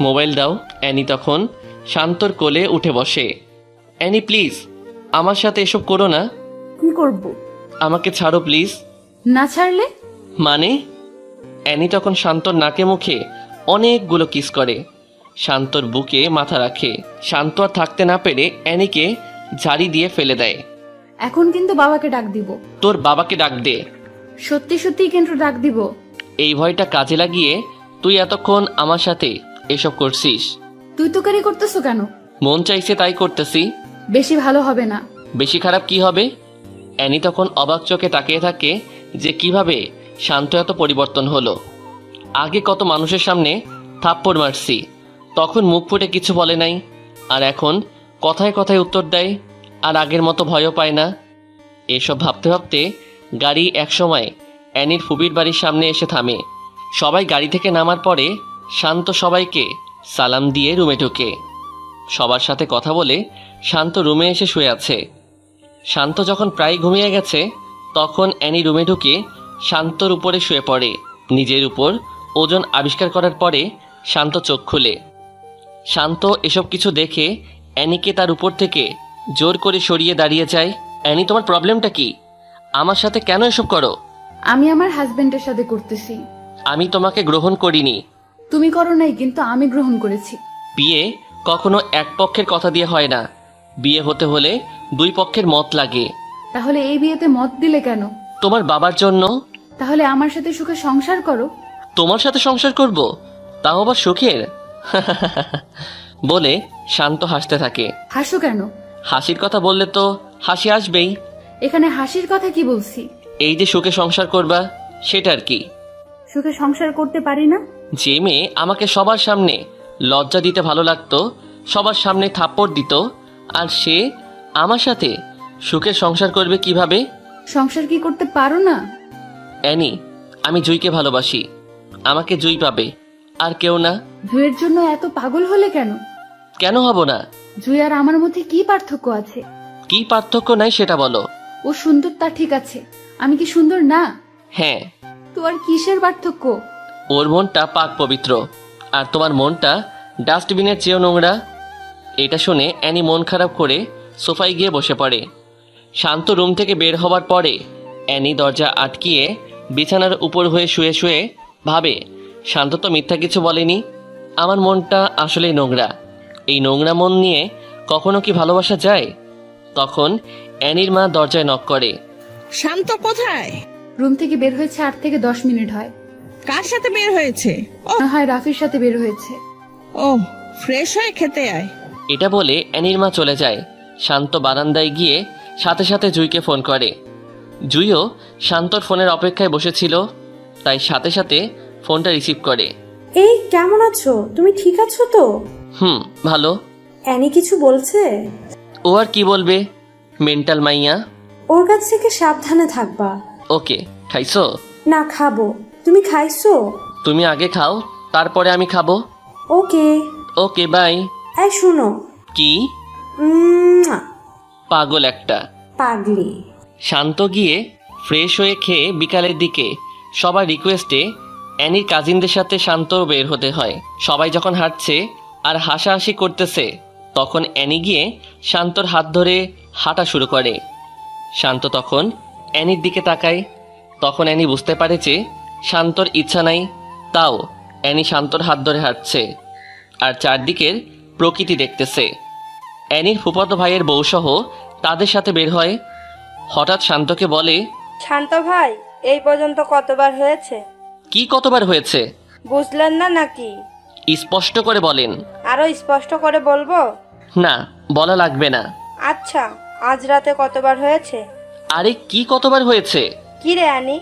মোবাইল দাও। অ্যানি তখন শান্তর কোলে উঠে বসে। অ্যানি প্লিজ, আমার সাথে এসব করো না। কি করব? আমাকে ছাড়ো প্লিজ। না ছাড়লে? মানে? অ্যানি তখন শান্তর নাকে মুখে অনেকগুলো কিস করে। শান্তর বুকে মাথা রাখে। শান্ত আর থাকতে না পেরে অ্যানিকে ঝাড়ি দিয়ে ফেলে দেয়। এখন কিন্তু বাবাকে ডাক দিব। তোর বাবাকে ডাক দে। সত্যি সত্যি কিন্তু ডাক দিব। এই ভয়টা কাজে লাগিয়ে তুই এতক্ষণ আমার সাথে এসব করছিস। তুই তো কারি করতেছো কেন? মন চাইছে তাই করতেছি। বেশি ভালো হবে না। বেশি খারাপ কি হবে? অ্যানি তখন অবাক চোখে তাকিয়ে থাকে যে কিভাবে শান্ত এত পরিবর্তন হলো। আগে কত মানুষের সামনে থাপ্পড় মারছি, তখন মুখ ফুটে কিছু বলে নাই, আর এখন কথায় কথায় উত্তর দেয়, আর আগের মতো ভয়ও পায় না। এসব ভাবতে ভাবতে গাড়ি একসময় অ্যানির ফুবির বাড়ির সামনে এসে থামে। সবাই গাড়ি থেকে নামার পরে শান্ত সবাইকে সালাম দিয়ে রুমে ঢুকে। সবার সাথে কথা বলে শান্ত রুমে এসে শুয়ে আছে। শান্ত যখন প্রায় ঘুমিয়ে গেছে তখন অ্যানি রুমে ঢুকে শান্তর উপরে শুয়ে পড়ে। নিজের উপর ওজন আবিষ্কার করার পরে শান্ত চোখ খুলে। শান্ত এসব কিছু দেখে অ্যানিকে তার উপর থেকে জোর করে সরিয়ে দাঁড়িয়ে যায়। অ্যানি, তোমার প্রবলেমটা কি? আমার সাথে কেন এসব করো? আমি আমার হাজবেন্ডের সাথে করতেছি। আমি তোমাকে গ্রহণ করিনি। তুমি করো নাই, কিন্তু আমি গ্রহণ করেছি। বিয়ে কখনো এক পক্ষের কথা দিয়ে হয় না, বিয়ে হতে হলে দুই পক্ষের মত লাগে। তাহলে এই বিয়েতে মত দিলে কেন? তোমার বাবার জন্য। তাহলে আমার সাথে সুখে সংসার করো। তোমার সাথে সংসার করব, তাও আবার সুখের? বলে শান্ত হাসতে থাকে। হাসো কেন? হাসির কথা বললে তো হাসি আসবেই। এখানে হাসির কথা কি বলছি? এই যে সুখে সংসার করবা, সেটার কি? সুখে সংসার করতে পারি না? যে মেয়ে আমাকে সবার সামনে লজ্জা দিতে ভালো লাগতো, সবার সামনে থাপ্পড় দিত, আর সে আমার সাথে সুখে সংসার করবে কিভাবে? সংসার কি করতে পারো না? অ্যানি, আমি জুইকে ভালোবাসি। আমাকে জুই পাবে, আর কেউ না। জুইয়ের জন্য এত পাগল হলে কেন? কেন হব না? জুই আর আমার মধ্যে কি পার্থক্য আছে? কি পার্থক্য নাই সেটা বলো। ও সুন্দর, তা ঠিক আছে, আমি কি সুন্দর না? হ্যাঁ। তো আর কিসের পার্থক্য? ওর মনটা পাক পবিত্র, আর তোমার মনটা ডাস্টবিনের চেয়েও নোংরা। এটা শুনে অ্যানি মন খারাপ করে সোফায় গিয়ে বসে পড়ে। শান্ত রুম থেকে বের হবার পরে অ্যানি দরজা আটকিয়ে বিছানার উপর হয়ে শুয়ে শুয়ে ভাবে, শান্ত তো মিথ্যা কিছু বলেনি। আমার মনটা আসলেই নোংরা। এই নোংরা মন নিয়ে কখনো কি ভালোবাসা যায়? তখন অ্যানির মা দরজায় নক করে। শান্ত কোথায়? রুম থেকে বের হয়েছে 8 থেকে 10 মিনিট হয়। কার সাথে বের হয়েছে? মনে হয় রাফির সাথে বের হয়েছে। ও, ফ্রেশ হয়ে খেতে আয়। এটা বলে অ্যানির মা চলে যায়। শান্ত বারান্দায় গিয়ে সাথে সাথে জুইকে ফোন করে। জুইও শান্তর ফোনের অপেক্ষায় বসেছিল, তাই সাথে সাথে ফোনটা রিসিভ করে। এই কেমন আছো? তুমি ঠিক আছো তো? ভালো। অ্যানি কিছু বলছে? ও আর কি বলবে, মেন্টাল মাইয়া। ওর কাছ থেকে সাবধানে থাকবা। ওকে। খাইছো? না, খাবো। তুমি খাইছো? তুমি আগে খাও, তারপরে আমি খাবো। ওকে। ওকে, বাই। এই শুনো। কি? পাগল একটা। পাগলি। শান্ত গিয়ে ফ্রেশ হয়ে খেয়ে বিকালের দিকে সবার রিকোয়েস্টে অ্যানির কাজিনদের সাথে শান্ত বের হতে হয়। সবাই যখন হাঁটছে আর হাসাহাসি করতেছে, তখন অ্যানি গিয়ে শান্তর হাত ধরে হাঁটা শুরু করে। শান্ত তখন অ্যানির দিকে তাকায়। তখন অ্যানি বুঝতে পারে যে শান্তর ইচ্ছা নাই, তাও অ্যানি শান্তর হাত ধরে হাঁটছে আর চারদিকের প্রকৃতি দেখতেছে। অ্যানির ফুফাতো ভাইয়ের বউসহ তাদের সাথে বের হয়। হঠাৎ শান্তকে বলে, শান্ত ভাই, এই পর্যন্ত কতবার হয়েছে? কি কতবার হয়েছে? বুঝলেন না নাকি? স্পষ্ট করে বলেন। আরো স্পষ্ট করে বলবো? না, বলা লাগবে না। আচ্ছা, আজ রাতে কতবার হয়েছে? আরে কি কতবার হয়েছে? কি রে অ্যানি,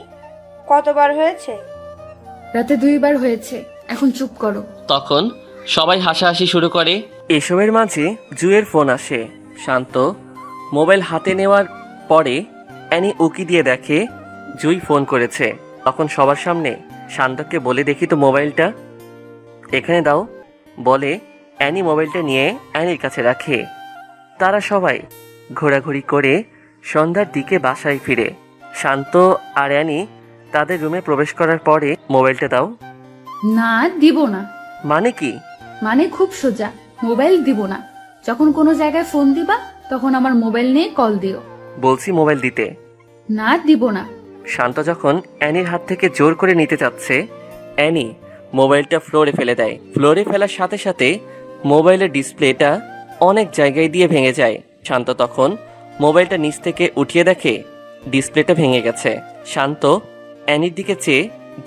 কতবার হয়েছে? রাতে 2 বার হয়েছে, এখন চুপ করো। তখন সবাই হাসাহাসি শুরু করে। এসবের মাঝে জুয়ের ফোন আসে। শান্ত মোবাইল হাতে নেওয়ার পরে অ্যানি উকি দিয়ে দেখে জুই ফোন করেছে। তখন সবার সামনে শান্তকে বলে, দেখি তো মোবাইলটা, এখানে দাও। বলে অ্যানি মোবাইলটা নিয়ে অ্যানির কাছে রাখে। তারা সবাই ঘোরাঘুরি করে সন্ধ্যার দিকে বাসায় ফিরে। শান্ত আর অ্যানি তাদের রুমে প্রবেশ করার পরে, মোবাইলটা দাও। না, দিব না। মানে কি? মানে খুব সোজা, মোবাইল দিব না। যখন কোনো জায়গায় ফোন দিবা তখন আমার মোবাইল নিয়ে কল দিও। বলছি মোবাইল দিতে। না, দিব না। শান্ত যখন অ্যানির হাত থেকে জোর করে নিতে চাচ্ছে, অ্যানি মোবাইলটা ফ্লোরে ফেলে দেয়। ফ্লোরে ফেলার সাথে সাথে মোবাইলের ডিসপ্লেটা অনেক জায়গায় দিয়ে ভেঙে যায়। শান্ত তখন মোবাইলটা নিচ থেকে উঠিয়ে দেখে ডিসপ্লেটা ভেঙে গেছে। শান্ত অ্যানির দিকে চেয়ে,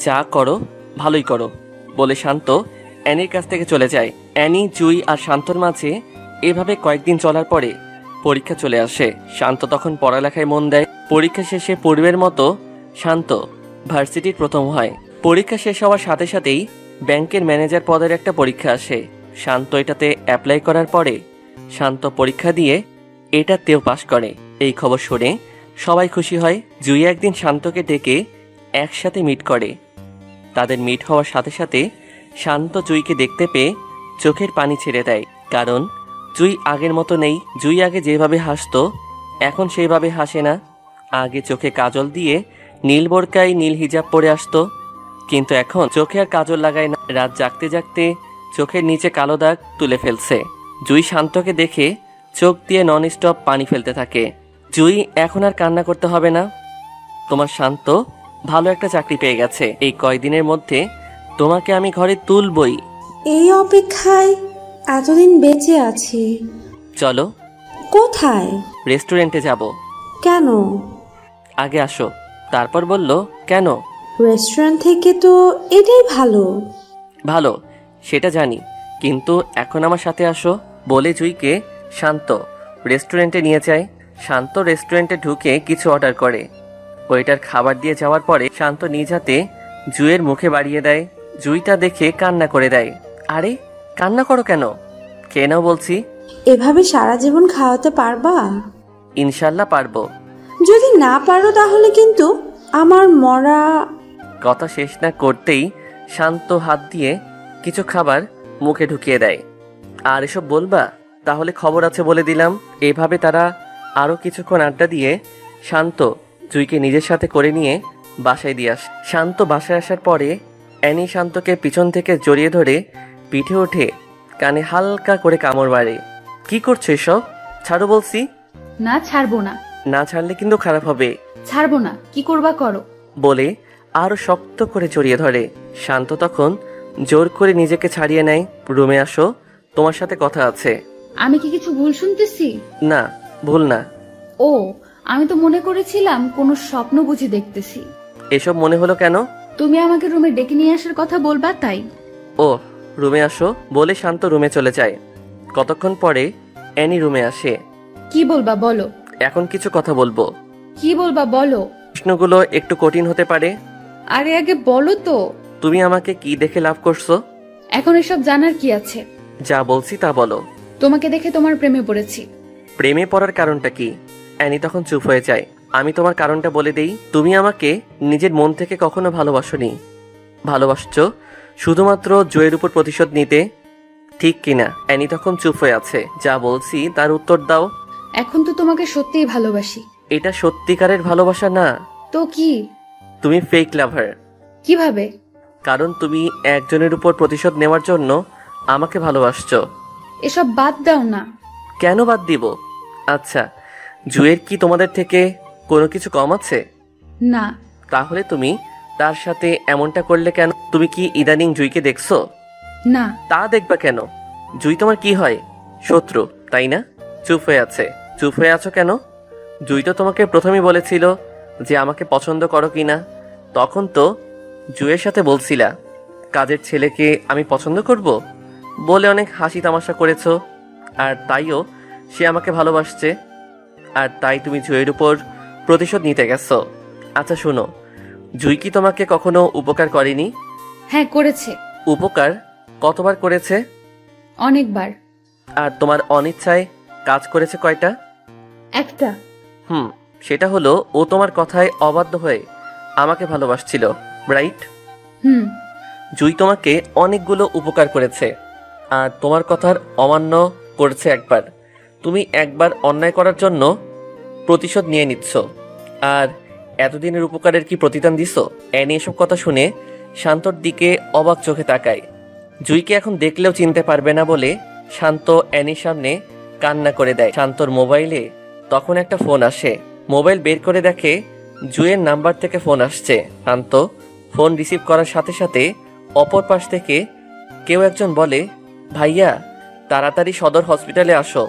যা করো ভালোই করো বলে শান্ত অ্যানির কাছ থেকে চলে যায়। অ্যানি, জুই আর শান্তর মাঝে এভাবে কয়েকদিন চলার পরে পরীক্ষা চলে আসে। শান্ত তখন পড়ালেখায় মন দেয়। পরীক্ষা শেষে পূর্বের মতো শান্ত ভার্সিটির প্রথম হয়। পরীক্ষা শেষ হওয়ার সাথে সাথেই ব্যাংকের ম্যানেজার পদের একটা পরীক্ষা আসে। শান্ত এটাতে অ্যাপ্লাই করার পরে শান্ত পরীক্ষা দিয়ে এটাতেও পাশ করে। এই খবর শুনে সবাই খুশি হয়। জুই একদিন শান্তকে ডেকে একসাথে মিট করে। তাদের মিট হওয়ার সাথে সাথে শান্ত জুইকে দেখতে পেয়ে চোখের পানি ছেড়ে দেয়, কারণ জুই আগের মতো নেই। জুই আগে যেভাবে হাসতো এখন সেইভাবে হাসে না। আগে চোখে কাজল দিয়ে নীল বোরকায় নীল হিজাব পরে আসতো, কিন্তু এখন চোখে আর কাজল লাগায় না। রাত জাগতে জাগতে চোখের নিচে কালো দাগ তুলে ফেলছে। জুই শান্তকে দেখে চোখ দিয়ে নন স্টপ পানি ফেলতে থাকে। জুই, এখন আর কান্না করতে হবে না, তোমার শান্ত ভালো একটা চাকরি পেয়ে গেছে। এই কয়দিনের মধ্যে তোমাকে আমি ঘরে তুলবই। এই অপেক্ষায় এতদিন বেঁচে আছি। চলো। কোথায়? রেস্টুরেন্টে যাব। কেন? আগে আসো। তারপর বলল, কেন? রেস্টুরেন্ট থেকে তো এটাই ভালো। ভালো সেটা জানি, কিন্তু এখন আমার সাথে আসো। বলে জুইকে শান্ত রেস্টুরেন্টে নিয়ে যায়। শান্ত রেস্টুরেন্টে ঢুকে কিছু অর্ডার করে। ওয়েটার খাবার দিয়ে যাওয়ার পরে শান্ত নিজ হাতে জুইয়ের মুখে বাড়িয়ে দেয়। জুইটা দেখে কান্না করে দেয়। আরে কান্না করো কেন? খেয়ে নাও বলছি। এভাবে সারা জীবন খাওয়াতে পারবা? ইনশাল্লাহ পারবো। যদি না পারো তাহলে কিন্তু আমার মরা। কথা শেষ না করতেই শান্ত হাত দিয়ে কিছু খাবার মুখে ঢুকিয়ে দেয়। আর এসব বলবা? তাহলে খবর আছে বলে দিলাম। এভাবে তারা আরও কিছুক্ষণ আড্ডা দিয়ে শান্ত জুইকে নিজের সাথে করে নিয়ে বাসায় দিয়ে আসে। শান্ত বাসায় আসার পরে অ্যানি শান্তকে পিছন থেকে জড়িয়ে ধরে পিঠে ওঠে কানে হালকা করে কামড় মারে। কি করছো এসব? ছাড়ো বলছি। না, ছাড়বো না। না ছাড়লে কিন্তু খারাপ হবে। ছাড়বো না, কি করবা করো। বলে আরো শক্ত করে জড়িয়ে ধরে। শান্ত তখন জোর করে নিজেকে ছাড়িয়ে নেয়। রুমে আসো, তোমার সাথে কথা আছে। আমি কি কিছু ভুল শুনতেছি? না, ভুল না। ও, আমি তো মনে করেছিলাম কোনো স্বপ্ন বুঝি দেখতেছি। এসব মনে হলো কেন? তুমি আমাকে রুমে ডেকে নিয়ে আসার কথা বলবা তাই। ও, রুমে আসো বলে শান্ত রুমে চলে যায়। কতক্ষণ পরে অ্যানি রুমে আসে। কি বলবা বলো। এখন কিছু কথা বলবো। কি বলবা বলো। প্রশ্নগুলো একটু কঠিন হতে পারে। আরে আগে বলো তো। তুমি আমাকে কি দেখে লাভ করছো? এখন এসব জানার কি আছে? যা বলছি তা বলো। তোমাকে দেখে তোমার প্রেমে পড়েছি। প্রেমে পড়ার কারণটা কি? অ্যানি তখন চুপ হয়ে যায়। আমি তোমার কারণটা বলে দেই। তুমি আমাকে নিজের মন থেকে কখনো ভালোবাসোনি। ভালোবাসছো শুধুমাত্র জয়ের উপর প্রতিশোধ নিতে, ঠিক কিনা? অ্যানি তখন চুপ হয়ে আছে। যা বলছি তার উত্তর দাও। এখন তো তোমাকে সত্যিই ভালোবাসি। এটা সত্যিকারের ভালোবাসা না তো কি? তুমি ফেক লাভার। কিভাবে? কারণ তুমি একজনের উপর প্রতিশোধ নেওয়ার জন্য আমাকে ভালোবাসছো। এসব বাদ দাও না। কেন বাদ দিব? আচ্ছা, জুয়ের কি তোমাদের থেকে কোনো কিছু কম আছে? না। তাহলে তুমি তার সাথে এমনটা করলে কেন? তুমি কি ইদানিং জুইকে দেখছো? না। তা দেখবা কেন? জুই তোমার কি হয়? শত্রু, তাই না? চুপ হয়ে আছে। চুপ হয়ে আছো কেন? জুই তো তোমাকে প্রথমেই বলেছিল যে আমাকে পছন্দ করো কিনা। তখন তো জুয়ের সাথে বলছিলা কাজের ছেলেকে আমি পছন্দ করব বলে অনেক হাসি তামাশা করেছো। আর তাইও সে আমাকে ভালোবাসছে। আর তাই তুমি জুয়ের উপর প্রতিশোধ নিতে গেছো। আচ্ছা শোনো, জুই কি তোমাকে কখনো উপকার করেনি? হ্যাঁ করেছে। উপকার কতবার করেছে? অনেকবার। আর তোমার অনিচ্ছায় কাজ করেছে কয়টা? একটা। সেটা হলো ও তোমার কথায় অবাধ্য হয়ে আমাকে ভালোবাসছিল, রাইট? জুই তোমাকে অনেকগুলো উপকার করেছে আর তোমার কথার অমান্য করেছে একবার। তুমি একবার অন্যায় করার জন্য প্রতিশোধ নিয়ে নিচ্ছ, আর এতদিনের উপকারের কি প্রতিদান দিছো? অ্যানি এসব কথা শুনে শান্তর দিকে অবাক চোখে তাকায়। জুইকে এখন দেখলেও চিনতে পারবে না বলে শান্ত অ্যানির সামনে কান্না করে দেয়। শান্তর মোবাইলে তখন একটা ফোন আসে। মোবাইল বের করে দেখে জুয়ের নাম্বার থেকে ফোন আসছে। শান্ত ফোন রিসিভ করার সাথে সাথে অপর পাশ থেকে কেউ একজন বলে, ভাইয়া তাড়াতাড়ি সদর হসপিটালে আসো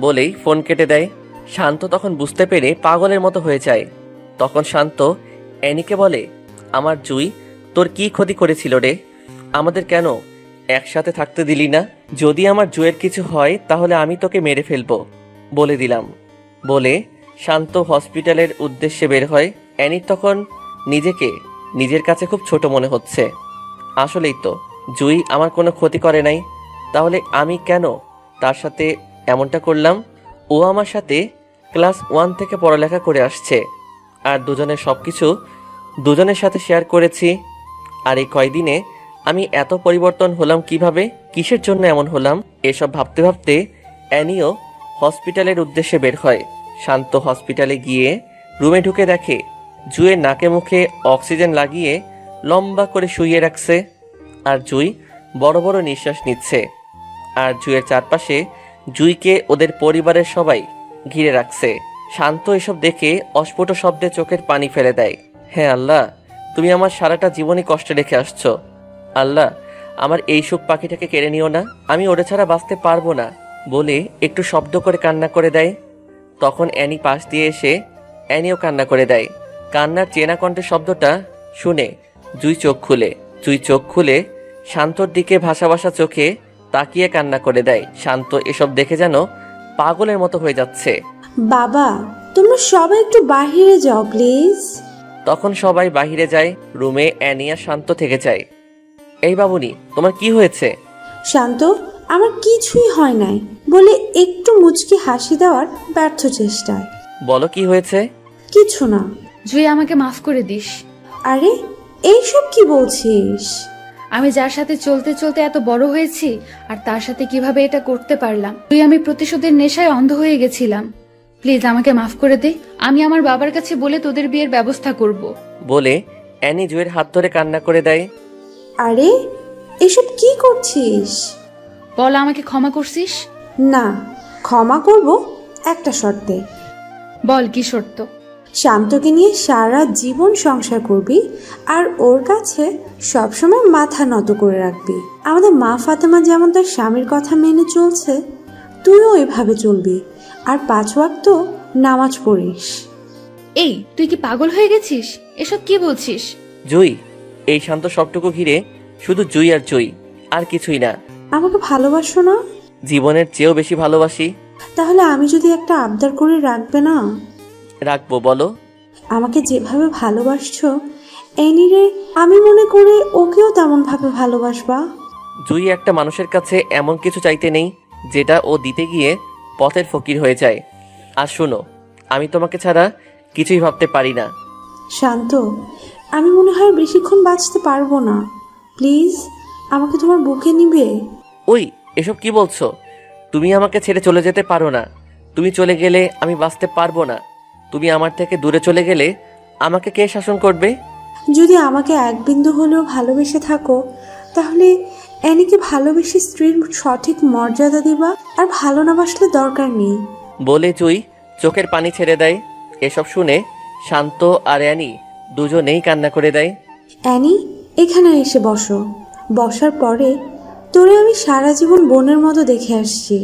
বলেই ফোন কেটে দেয়। শান্ত তখন বুঝতে পেরে পাগলের মতো হয়ে যায়। তখন শান্ত অ্যানিকে বলে, আমার জুই তোর কি ক্ষতি করেছিল রে? আমাদের কেন একসাথে থাকতে দিলি না? যদি আমার জুয়ের কিছু হয় তাহলে আমি তোকে মেরে ফেলবো বলে দিলাম বলে শান্ত হসপিটালের উদ্দেশ্যে বের হয়। অ্যানির তখন নিজেকে নিজের কাছে খুব ছোট মনে হচ্ছে। আসলেই তো জুই আমার কোনো ক্ষতি করে নাই, তাহলে আমি কেন তার সাথে এমনটা করলাম? ও আমার সাথে ক্লাস 1 থেকে পড়ালেখা করে আসছে, আর দুজনের সবকিছু দুজনের সাথে শেয়ার করেছি। আর এই কয়দিনে আমি এত পরিবর্তন হলাম কিভাবে? কিসের জন্য এমন হলাম? এসব ভাবতে ভাবতে অ্যানিও হসপিটালের উদ্দেশ্যে বের হয়। শান্ত হসপিটালে গিয়ে রুমে ঢুকে দেখে জুয়ের নাকে মুখে অক্সিজেন লাগিয়ে লম্বা করে শুইয়ে রাখছে, আর জুই বড় বড় নিঃশ্বাস নিচ্ছে। আর জুয়ের চারপাশে জুইকে ওদের পরিবারের সবাই ঘিরে রাখছে। শান্ত এসব দেখে অস্ফুট শব্দে চোখের পানি ফেলে দেয়। হ্যাঁ আল্লাহ, তুমি আমার সারাটা জীবনই কষ্টে রেখে আসছো। আল্লাহ, আমার এই সুখ পাখিটাকে কেড়ে নিও না, আমি ওরে ছাড়া বাঁচতে পারবো না বলে একটু শব্দ করে কান্না করে দেয়। তখন অ্যানি পাশ দিয়ে এসে অ্যানিও কান্না করে দেয়। কান্নার চেনা কণ্ঠের শব্দটা শুনে জুই চোখ খুলে শান্তর দিকে ভাসা ভাসা চোখে তাকিয়ে কান্না করে দেয়। শান্ত এসব দেখে যেন পাগলের মতো হয়ে যাচ্ছে। বাবা, তোমরা সবাই একটু বাহিরে যাও প্লিজ। তখন সবাই বাহিরে যায়। রুমে অ্যানি আর শান্ত থেকে যায়। এই বাবুনি, তোমার কি হয়েছে? শান্ত, আমার কিছুই হয় নাই বলে একটু মুচকি হাসি দেওয়ার ব্যর্থ চেষ্টায়। বলো কি হয়েছে? কিছু না। জুই, আমাকে মাফ করে দিস। আরে এইসব কি বলছিস? আমি যার সাথে চলতে চলতে এত বড় হয়েছি আর তার সাথে কিভাবে এটা করতে পারলাম। আমি প্রতিশোধের নেশায় অন্ধ হয়ে গেছিলাম। প্লিজ আমাকে মাফ করে দে। আমি আমার বাবার কাছে বলে তোদের বিয়ের ব্যবস্থা করব বলে অ্যানি জুয়ের হাত ধরে কান্না করে দেয়। আরে এসব কি করছিস? বল, আমাকে ক্ষমা করছিস? না, ক্ষমা করব একটা শর্তে। বল, কি শর্ত? শান্তকে নিয়ে সারা জীবন সংসার করবি আর ওর কাছে সবসময় মাথা নত করে রাখবি। আমাদের মা ফাতেমা যেমন তার স্বামীর কথা মেনে চলছে, তুইও এভাবে চলবি আর 5 ওয়াক্ত নামাজ পড়িস। এই, তুই কি পাগল হয়ে গেছিস? এসব কি বলছিস? জুই, এই শান্ত সবটুকু ঘিরে শুধু জুই আর জুই, আর কিছুই না। আমাকে ভালোবাসো না? জীবনের চেয়েও বেশি ভালোবাসি। তাহলে আমি যদি একটা আবদার করে রাখবে না? রাখবো, বলো। আমাকে যেভাবে ভালোবাসছো এনিরে, আমি মনে করে ওকেও তেমন ভাবে ভালোবাসবা। জুই একটা মানুষের কাছে এমন কিছু চাইতে নেই যেটা ও দিতে গিয়ে পথের ফকির হয়ে যায়। আর শোনো, আমি তোমাকে ছাড়া কিছুই ভাবতে পারি না। শান্ত, আমি মনে হয় বেশিক্ষণ বাঁচতে পারবো না। প্লিজ আমাকে তোমার বুকে নিবে। ওই, এসব কি বলছো? তুমি আমাকে ছেড়ে চলে যেতে পারো না। তুমি চলে গেলে আমি বাঁচতে পারবো না। তুমি আমার থেকে দূরে চলে গেলে আমাকে কে শাসন করবে? যদি আমাকে এক বিন্দু হলেও ভালোবেসে থাকো, তাহলে এনিকে ভালোবেসে স্ত্রীর সঠিক মর্যাদা দিবা, আর ভালো না বাসলে দরকার নেই বলে জুই চোখের পানি ছেড়ে দেয়। এসব শুনে শান্ত আর অ্যানি দুজনেই কান্না করে দেয়। অ্যানি, এখানে এসে বসো। বসার পরে তোরে আমি সারা জীবন বোনের মতো দেখে আসছি।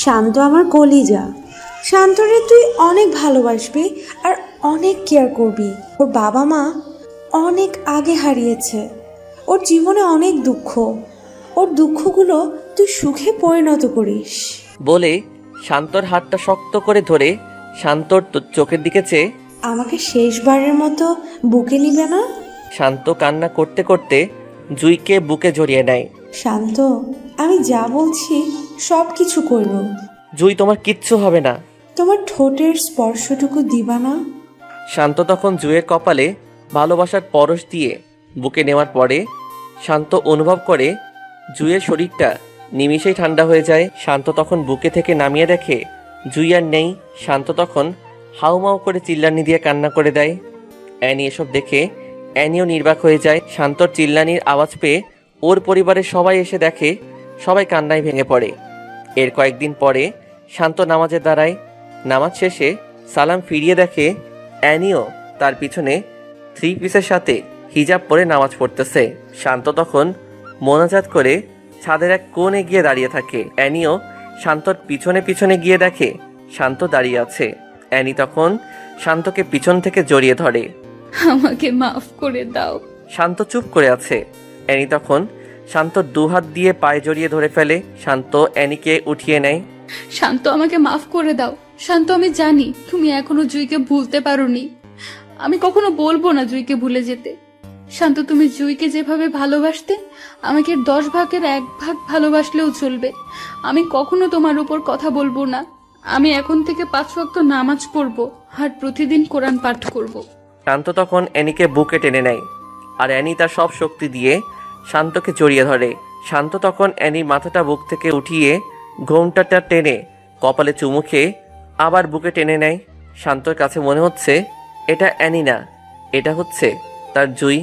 শান্ত আমার কলিজা। শান্তরে তুই অনেক ভালোবাসবি আর অনেক কেয়ার করবি। ওর বাবা মা অনেক আগে হারিয়েছে। ওর জীবনে অনেক দুঃখ। ওর দুঃখগুলো তুই সুখে পরিণত করিস বলে শান্তর হাতটা শক্ত করে ধরে শান্তর চোখের দিকে চেয়ে আমাকে শেষবারের মতো বুকে নিবে না? শান্ত কান্না করতে করতে জুইকে বুকে জড়িয়ে নেয়। শান্ত, আমি যা বলছি সব কিছু করব। জুই, তোমার কিচ্ছু হবে না। তোমার ঠোঁটের স্পর্শটুকু দিবা না? শান্ত তখন জুইয়ের কপালে ভালোবাসার পরশ দিয়ে বুকে নেওয়ার পরে শান্ত অনুভব করে জুইয়ের শরীরটা নিমিষেই ঠান্ডা হয়ে যায়। শান্ত তখন বুকে থেকে নামিয়ে দেখে জুই আর নেই। শান্ত তখন হাউমাউ করে চিল্লানি দিয়ে কান্না করে দেয়। অ্যানি এসব দেখে অ্যানিও নির্বাক হয়ে যায়। শান্তর চিল্লানির আওয়াজ পেয়ে ওর পরিবারের সবাই এসে দেখে সবাই কান্নায় ভেঙে পড়ে। এর কয়েকদিন পরে শান্ত নামাজে দাঁড়ায়। নামাজ শেষে সালাম ফিরিয়ে দেখে অ্যানিও তার পিছনে 3 পিসের সাথে হিজাব পরে নামাজ পড়তেছে। শান্ত তখন মোনাজাত করে ছাদের এক কোণে গিয়ে দাঁড়িয়ে থাকে। অ্যানিও শান্তর পিছনে পিছনে গিয়ে দেখে শান্ত দাঁড়িয়ে আছে। অ্যানি তখন শান্তকে পিছন থেকে জড়িয়ে ধরে। আমাকে মাফ করে দাও। শান্ত চুপ করে আছে। অ্যানি তখন শান্তর 2 হাত দিয়ে পায়ে জড়িয়ে ধরে ফেলে। শান্ত অ্যানিকে উঠিয়ে নেয়। শান্ত, আমাকে মাফ করে দাও। শান্ত, আমি জানি তুমি এখনো জুইকে ভুলতে পারোনি। আমি কখনো বলবো না জুইকে ভুলে যেতে। শান্ত, তুমি জুইকে যেভাবে ভালোবাসতে আমাকে 10 ভাগের 1 ভাগ ভালোবাসলেও চলবে। আমি কখনো তোমার উপর কথা বলবো না। আমি এখন থেকে 5 ওয়াক্ত নামাজ পড়বো আর প্রতিদিন কোরআন পাঠ করব। শান্ত তখন অ্যানিকে বুকে টেনে নেয় আর অ্যানি তার সব শক্তি দিয়ে শান্তকে জড়িয়ে ধরে। শান্ত তখন অ্যানির মাথাটা বুক থেকে উঠিয়ে ঘোমটাটা টেনে কপালে চুমু খেয়ে আবার বুকে টেনে নেয়। শান্তর কাছে মনে হচ্ছে এটা অ্যানি না, এটা হচ্ছে তার জুই।